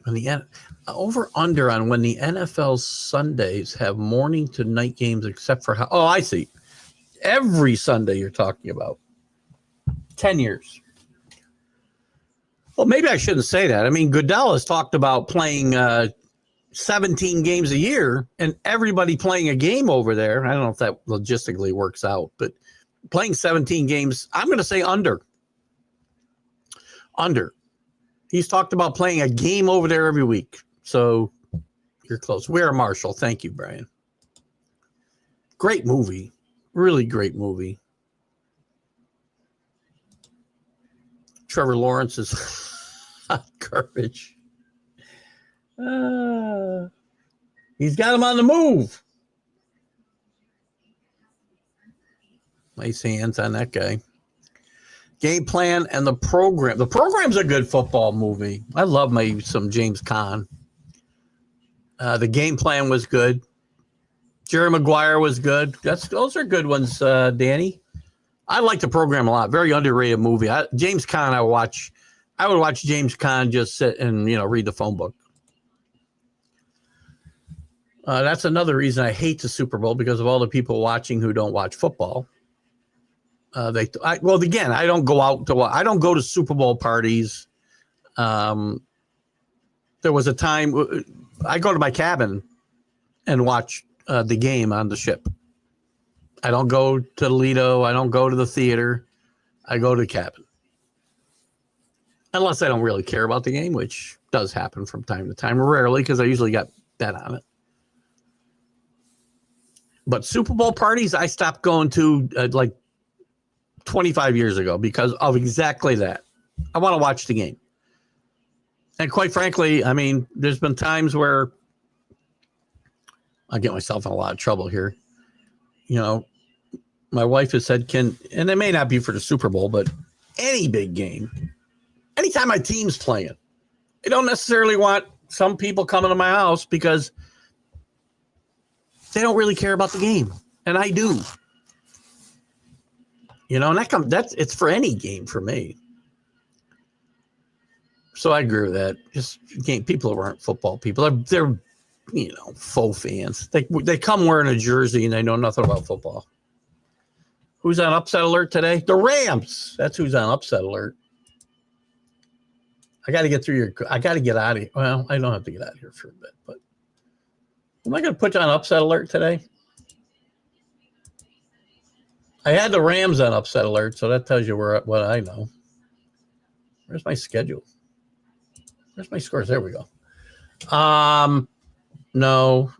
When the over under on when the NFL Sundays have morning to night games except for I see. Every Sunday you're talking about. 10 years. Well, maybe I shouldn't say that. I mean, Goodell has talked about playing 17 games a year and everybody playing a game over there. I don't know if that logistically works out, but playing 17 games. I'm going to say under. Under. He's talked about playing a game over there every week. So you're close. We're Marshall. Thank you, Brian. Great movie. Really great movie. Trevor Lawrence is hot garbage. He's got him on the move. Nice hands on that guy. Game plan and the program. The program's a good football movie. I love some James Caan. The game plan was good. Jerry Maguire was good. Those are good ones, Danny. I like the program a lot. Very underrated movie. James Caan, I would watch James Caan just sit and read the phone book. That's another reason I hate the Super Bowl, because of all the people watching who don't watch football. I don't go out to. I don't go to Super Bowl parties. There was a time I go to my cabin and watch the game on the ship. I don't go to Lido. I don't go to the theater. I go to the cabin. Unless I don't really care about the game, which does happen from time to time. Rarely, because I usually got bet on it. But Super Bowl parties, I stopped going to like 25 years ago because of exactly that. I want to watch the game. And quite frankly, I mean, there's been times where I get myself in a lot of trouble here. My wife has said, and it may not be for the Super Bowl, but any big game, anytime my team's playing, I don't necessarily want some people coming to my house because they don't really care about the game. And I do. And it's for any game for me. So I agree with that. Just people who aren't football people, they're faux fans. They come wearing a jersey and they know nothing about football. Who's on upset alert today? The Rams. That's who's on upset alert. I got to get I got to get out of here. Well, I don't have to get out of here for a bit, but am I going to put you on upset alert today? I had the Rams on upset alert, so that tells you what I know. Where's my schedule? Where's my scores? There we go. No.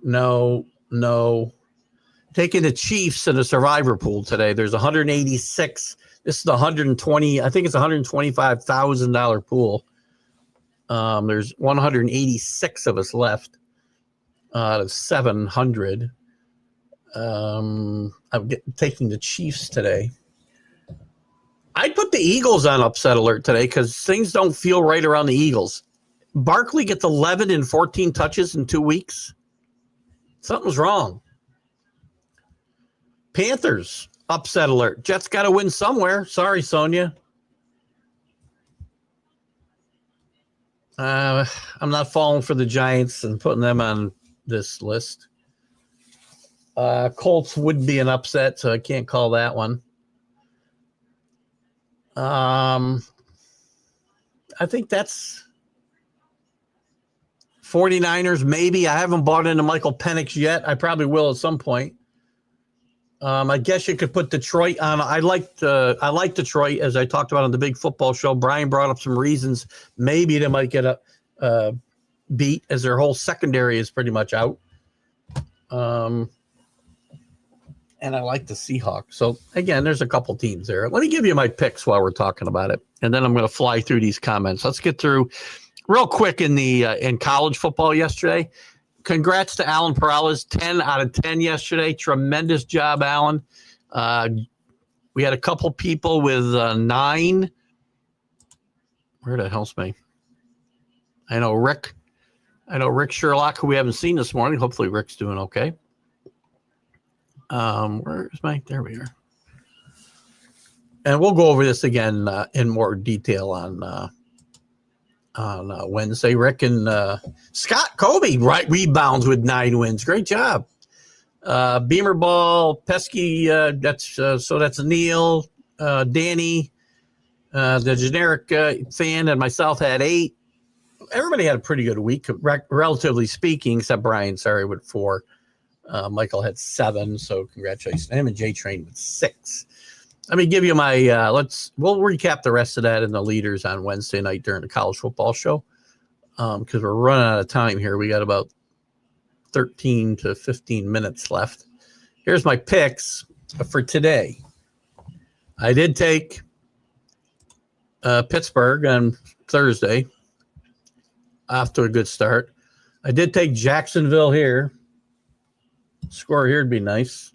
Taking the Chiefs in the survivor pool today. There's 186. This is the 120. I think it's $125,000 pool. There's 186 of us left out of 700. I'm taking the Chiefs today. I'd put the Eagles on upset alert today because things don't feel right around the Eagles. Barkley gets 11 and 14 touches in 2 weeks. Something's wrong. Panthers, upset alert. Jets got to win somewhere. Sorry, Sonia. I'm not falling for the Giants and putting them on this list. Colts would be an upset, so I can't call that one. I think that's 49ers, maybe. I haven't bought into Michael Penix yet. I probably will at some point. I guess you could put Detroit on. I like Detroit, as I talked about on the Big Football Show. Brian brought up some reasons maybe they might get a beat, as their whole secondary is pretty much out. And I like the Seahawks. So, again, there's a couple teams there. Let me give you my picks while we're talking about it, and then I'm going to fly through these comments. Let's get through real quick in college football yesterday. Congrats to Alan Perales, 10 out of 10 yesterday. Tremendous job, Alan. We had a couple people with 9. Where the hell's me? I know Rick Sherlock, who we haven't seen this morning. Hopefully Rick's doing okay. Where's my? There we are. And we'll go over this again in more detail on Wednesday. Rick and Scott Kobe rebounds with 9 wins. Great job. Beamer Ball, Pesky, that's Neil, Danny, the generic fan, and myself had 8. Everybody had a pretty good week, relatively speaking, except Brian, sorry, with 4. Michael had 7, so congratulations to him, and J Train with 6. Let me give you my we'll recap the rest of that in the leaders on Wednesday night during the college football show. Because we're running out of time here. We got about 13 to 15 minutes left. Here's my picks for today. I did take Pittsburgh on Thursday. Off to a good start. I did take Jacksonville here. Score here would be nice.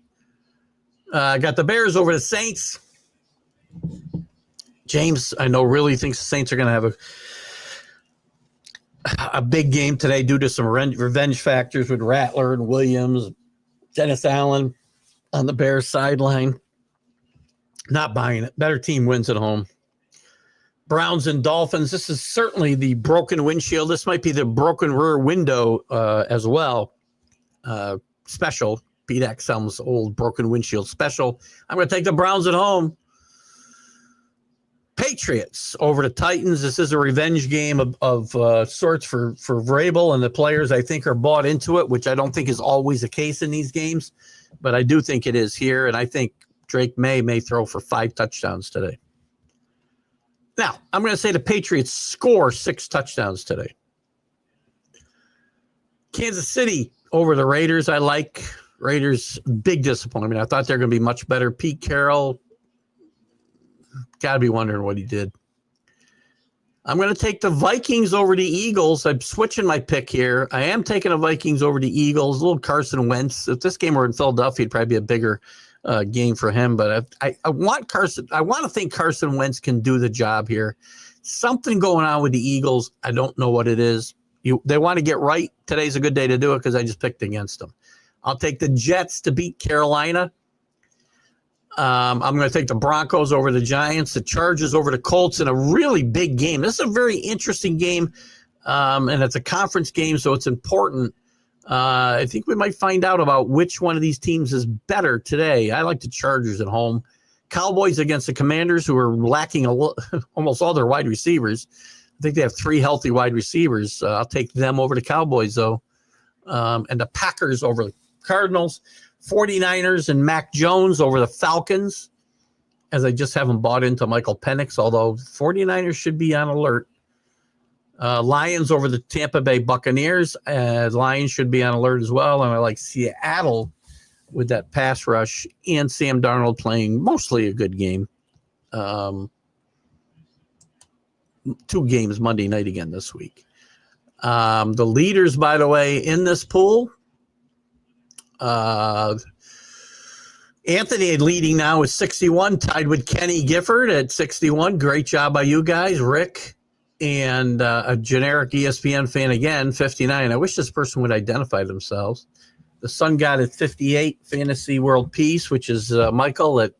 I got the Bears over the Saints. James, I know, really thinks the Saints are going to have a big game today due to some revenge factors with Rattler and Williams, Dennis Allen on the Bears sideline. Not buying it. Better team wins at home. Browns and Dolphins. This is certainly the broken windshield. This might be the broken rear window as well. Special. Pete Exum's old broken windshield special. I'm going to take the Browns at home. Patriots over the Titans. This is a revenge game of sorts for Vrabel, and the players I think are bought into it, which I don't think is always the case in these games, but I do think it is here, and I think Drake may throw for 5 touchdowns today. Now, I'm going to say the Patriots score 6 touchdowns today. Kansas City over the Raiders. I like Raiders. Big disappointment. I thought they were going to be much better. Pete Carroll, got to be wondering what he did. I'm going to take the Vikings over the Eagles. I'm switching my pick here. I am taking the Vikings over the Eagles. A little Carson Wentz. If this game were in Philadelphia, it'd probably be a bigger game for him. But I want Carson. I want to think Carson Wentz can do the job here. Something going on with the Eagles. I don't know what it is. They want to get right. Today's a good day to do it because I just picked against them. I'll take the Jets to beat Carolina. I'm going to take the Broncos over the Giants, the Chargers over the Colts in a really big game. This is a very interesting game, and it's a conference game, so it's important. I think we might find out about which one of these teams is better today. I like the Chargers at home. Cowboys against the Commanders, who are lacking almost all their wide receivers. I think they have 3 healthy wide receivers. I'll take them over the Cowboys, though. And the Packers over the Cardinals. 49ers and Mac Jones over the Falcons, as I just haven't bought into Michael Penix, although 49ers should be on alert. Lions over the Tampa Bay Buccaneers. Lions should be on alert as well. And I like Seattle with that pass rush and Sam Darnold playing mostly a good game. 2 games Monday night again this week. The leaders, by the way, in this pool, Anthony leading now with 61, tied with Kenny Gifford at 61. Great job by you guys. Rick and a generic ESPN fan again, 59. I wish this person would identify themselves. The Sun God at 58, Fantasy World Peace, which is Michael at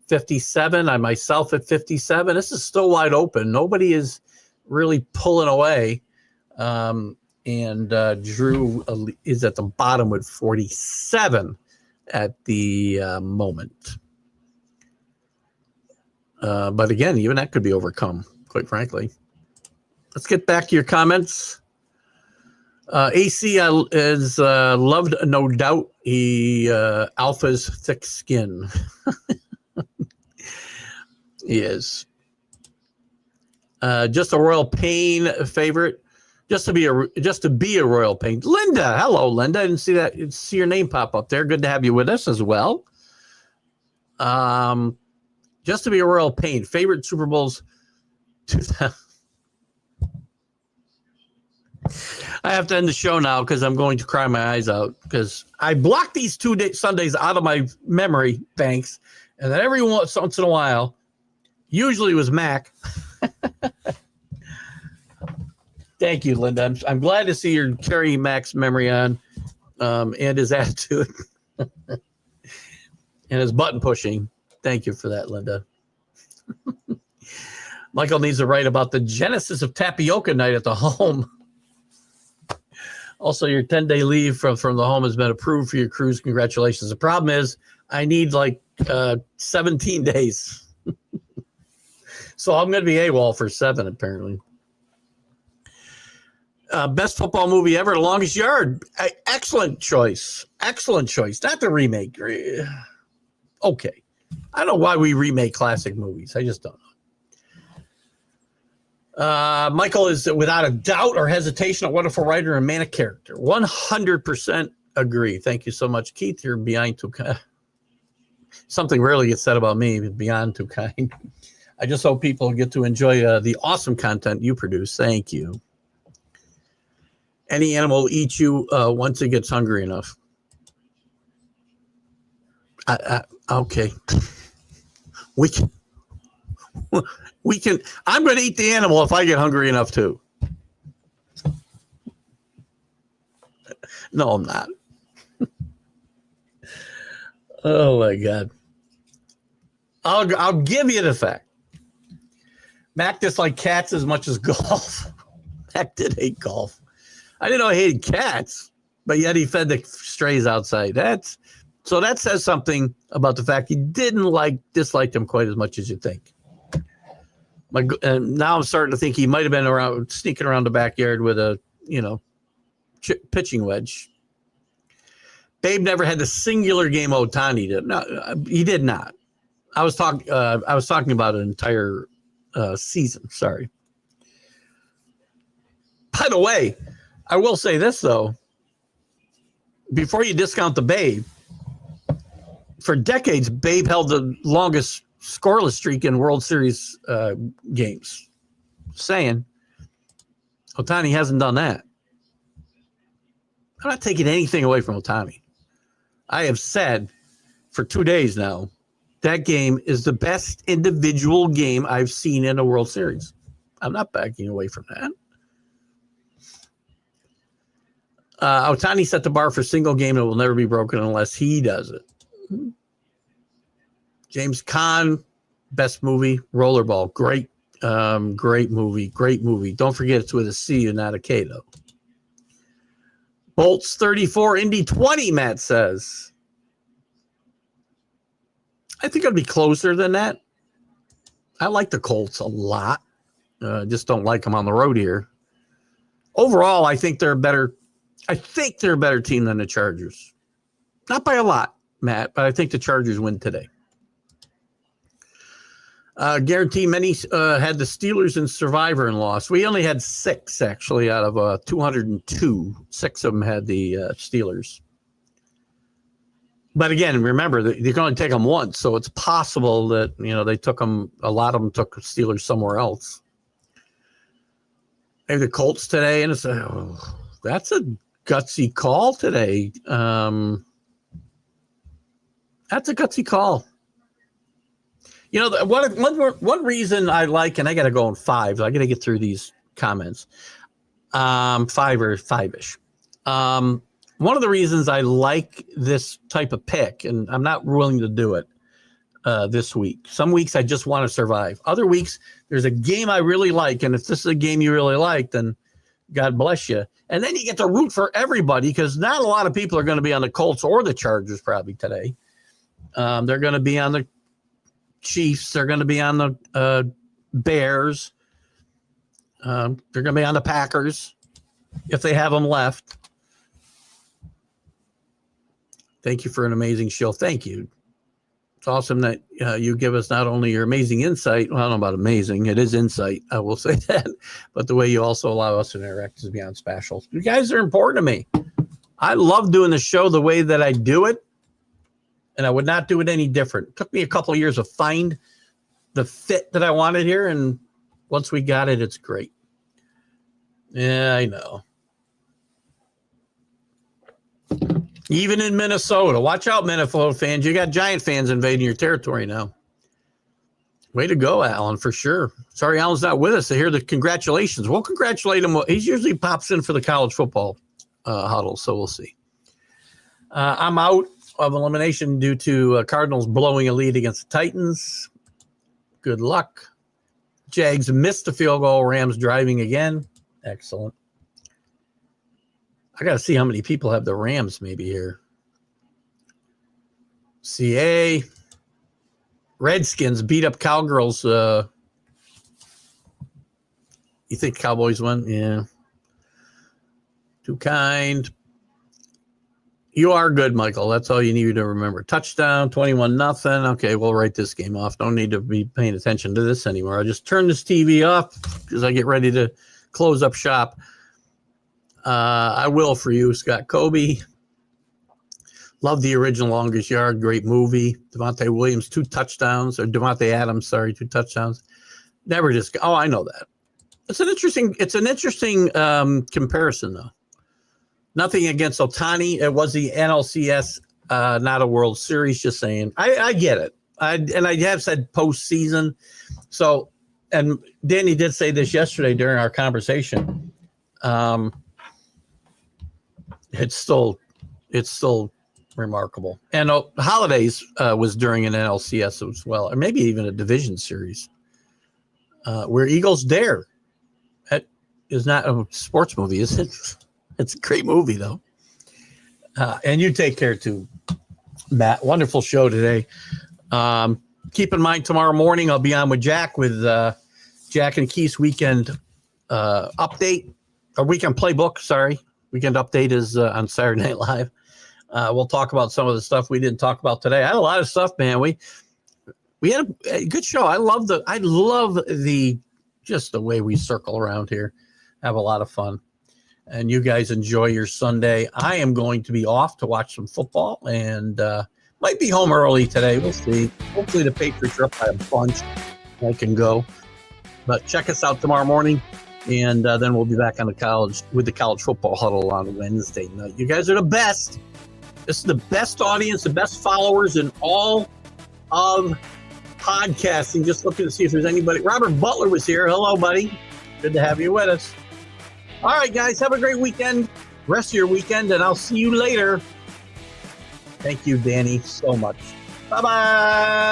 57. I myself at 57. This is still wide open. Nobody is really pulling away. And Drew is at the bottom with 47 at the moment. But again, even that could be overcome, quite frankly. Let's get back to your comments. AC is loved, no doubt. He Alpha's thick skin. He is. Just a Royal Pain favorite. Just to be a Royal Pain. Linda, hello, Linda. I didn't see your name pop up there. Good to have you with us as well. Just to be a Royal Pain. Favorite Super Bowls 2000. I have to end the show now because I'm going to cry my eyes out because I blocked these 2 Sundays out of my memory banks, and then every once in a while, usually it was Mac. Thank you, Linda. I'm glad to see you're carrying Mac's memory on, and his attitude and his button pushing. Thank you for that, Linda. Michael needs to write about the genesis of tapioca night at the home. Also, your 10-day leave from the home has been approved for your cruise. Congratulations. The problem is I need like 17 days. So I'm going to be AWOL for 7, apparently. Best football movie ever, The Longest Yard. Excellent choice. Excellent choice. Not the remake. Okay. I don't know why we remake classic movies. I just don't know. Michael is without a doubt or hesitation a wonderful writer and manic character. 100% agree. Thank you so much, Keith. You're beyond too kind. Something rarely gets said about me, beyond too kind. I just hope people get to enjoy the awesome content you produce. Thank you. Any animal will eat you once it gets hungry enough. Okay. We can. I'm going to eat the animal if I get hungry enough too. No, I'm not. Oh my God. I'll give you the fact. Mac disliked cats as much as golf. Mac did hate golf. I didn't know he hated cats, but yet he fed the strays outside. So that says something about the fact he disliked them quite as much as you think. And now I'm starting to think he might have been sneaking around the backyard with a, pitching wedge. Babe never had the singular game Ohtani did. No, he did not. I was talking about an entire season. Sorry. By the way, I will say this though. Before you discount the Babe, for decades, Babe held the longest scoreless streak in World Series games. Saying, Ohtani hasn't done that. I'm not taking anything away from Ohtani. I have said for 2 days now, that game is the best individual game I've seen in a World Series. I'm not backing away from that. Ohtani set the bar for single game that will never be broken unless he does it. James Caan, best movie, Rollerball. Great movie. Don't forget it's with a C and not a K, though. Bolts 34, Indy 20, Matt says. I think it'll be closer than that. I like the Colts a lot. Just don't like them on the road here. Overall, I think they're a better team than the Chargers. Not by a lot, Matt, but I think the Chargers win today. Guarantee many had the Steelers in Survivor and lost. We only had 6, actually, out of 202. 6 of them had the Steelers. But again, remember, you can only take them once, so it's possible that, they took them, a lot of them took Steelers somewhere else. Maybe the Colts today, and that's a gutsy call today. That's a gutsy call. One reason I like, and I got to go in 5. I got to get through these comments. 5 or 5-ish. One of the reasons I like this type of pick, and I'm not willing to do it this week. Some weeks I just want to survive. Other weeks, there's a game I really like, and if this is a game you really like, then God bless you. And then you get to root for everybody because not a lot of people are going to be on the Colts or the Chargers probably today. They're going to be on the Chiefs. They're going to be on the Bears. They're going to be on the Packers if they have them left. Thank you for an amazing show. Thank you. It's awesome that you give us not only your amazing insight. Well, I don't know about amazing. It is insight. I will say that. But the way you also allow us to interact is beyond special. You guys are important to me. I love doing the show the way that I do it. And I would not do it any different. It took me a couple of years to find the fit that I wanted here. And once we got it, it's great. Yeah, I know. Even in Minnesota. Watch out, Minnesota fans. You got Giant fans invading your territory now. Way to go, Alan, for sure. Sorry Alan's not with us to hear the congratulations. We'll congratulate him. He usually pops in for the college football huddle, so we'll see. I'm out of elimination due to Cardinals blowing a lead against the Titans. Good luck. Jags missed the field goal. Rams driving again. Excellent. I got to see how many people have the Rams maybe here. CA. Redskins beat up Cowgirls. You think Cowboys won? Yeah. Too kind. You are good, Michael. That's all you need to remember. Touchdown, 21-0. Okay, we'll write this game off. Don't need to be paying attention to this anymore. I'll just turn this TV off as I get ready to close up shop. I will for you, Scott Kobe. Love the original Longest Yard. Great movie. Devontae Williams, 2 touchdowns. Or Devontae Adams, 2 touchdowns. Never just. Oh, I know that. It's an interesting comparison, though. Nothing against Ohtani. It was the NLCS, not a World Series. Just saying. I get it. I have said postseason. So, and Danny did say this yesterday during our conversation. It's still remarkable. And Holidays was during an NLCS as well, or maybe even a division series where Eagles Dare. That is not a sports movie, is it? It's a great movie, though. And you take care, too, Matt. Wonderful show today. Keep in mind, tomorrow morning, I'll be on with Jack with Jack and Keith's weekend update, or weekend playbook, sorry. Weekend update is on Saturday Night Live. We'll talk about some of the stuff we didn't talk about today. I had a lot of stuff, man. We had a good show. I love just the way we circle around here. Have a lot of fun. And you guys enjoy your Sunday. I am going to be off to watch some football and might be home early today. We'll see. Hopefully the Patriots are up by a bunch. I can go. But check us out tomorrow morning. And then we'll be back on the college football huddle on Wednesday night. You guys are the best. This is the best audience, the best followers in all of podcasting. Just looking to see if there's anybody. Robert Butler was here. Hello, buddy. Good to have you with us. All right, guys, have a great weekend. Rest of your weekend, and I'll see you later. Thank you, Danny, so much. Bye-bye.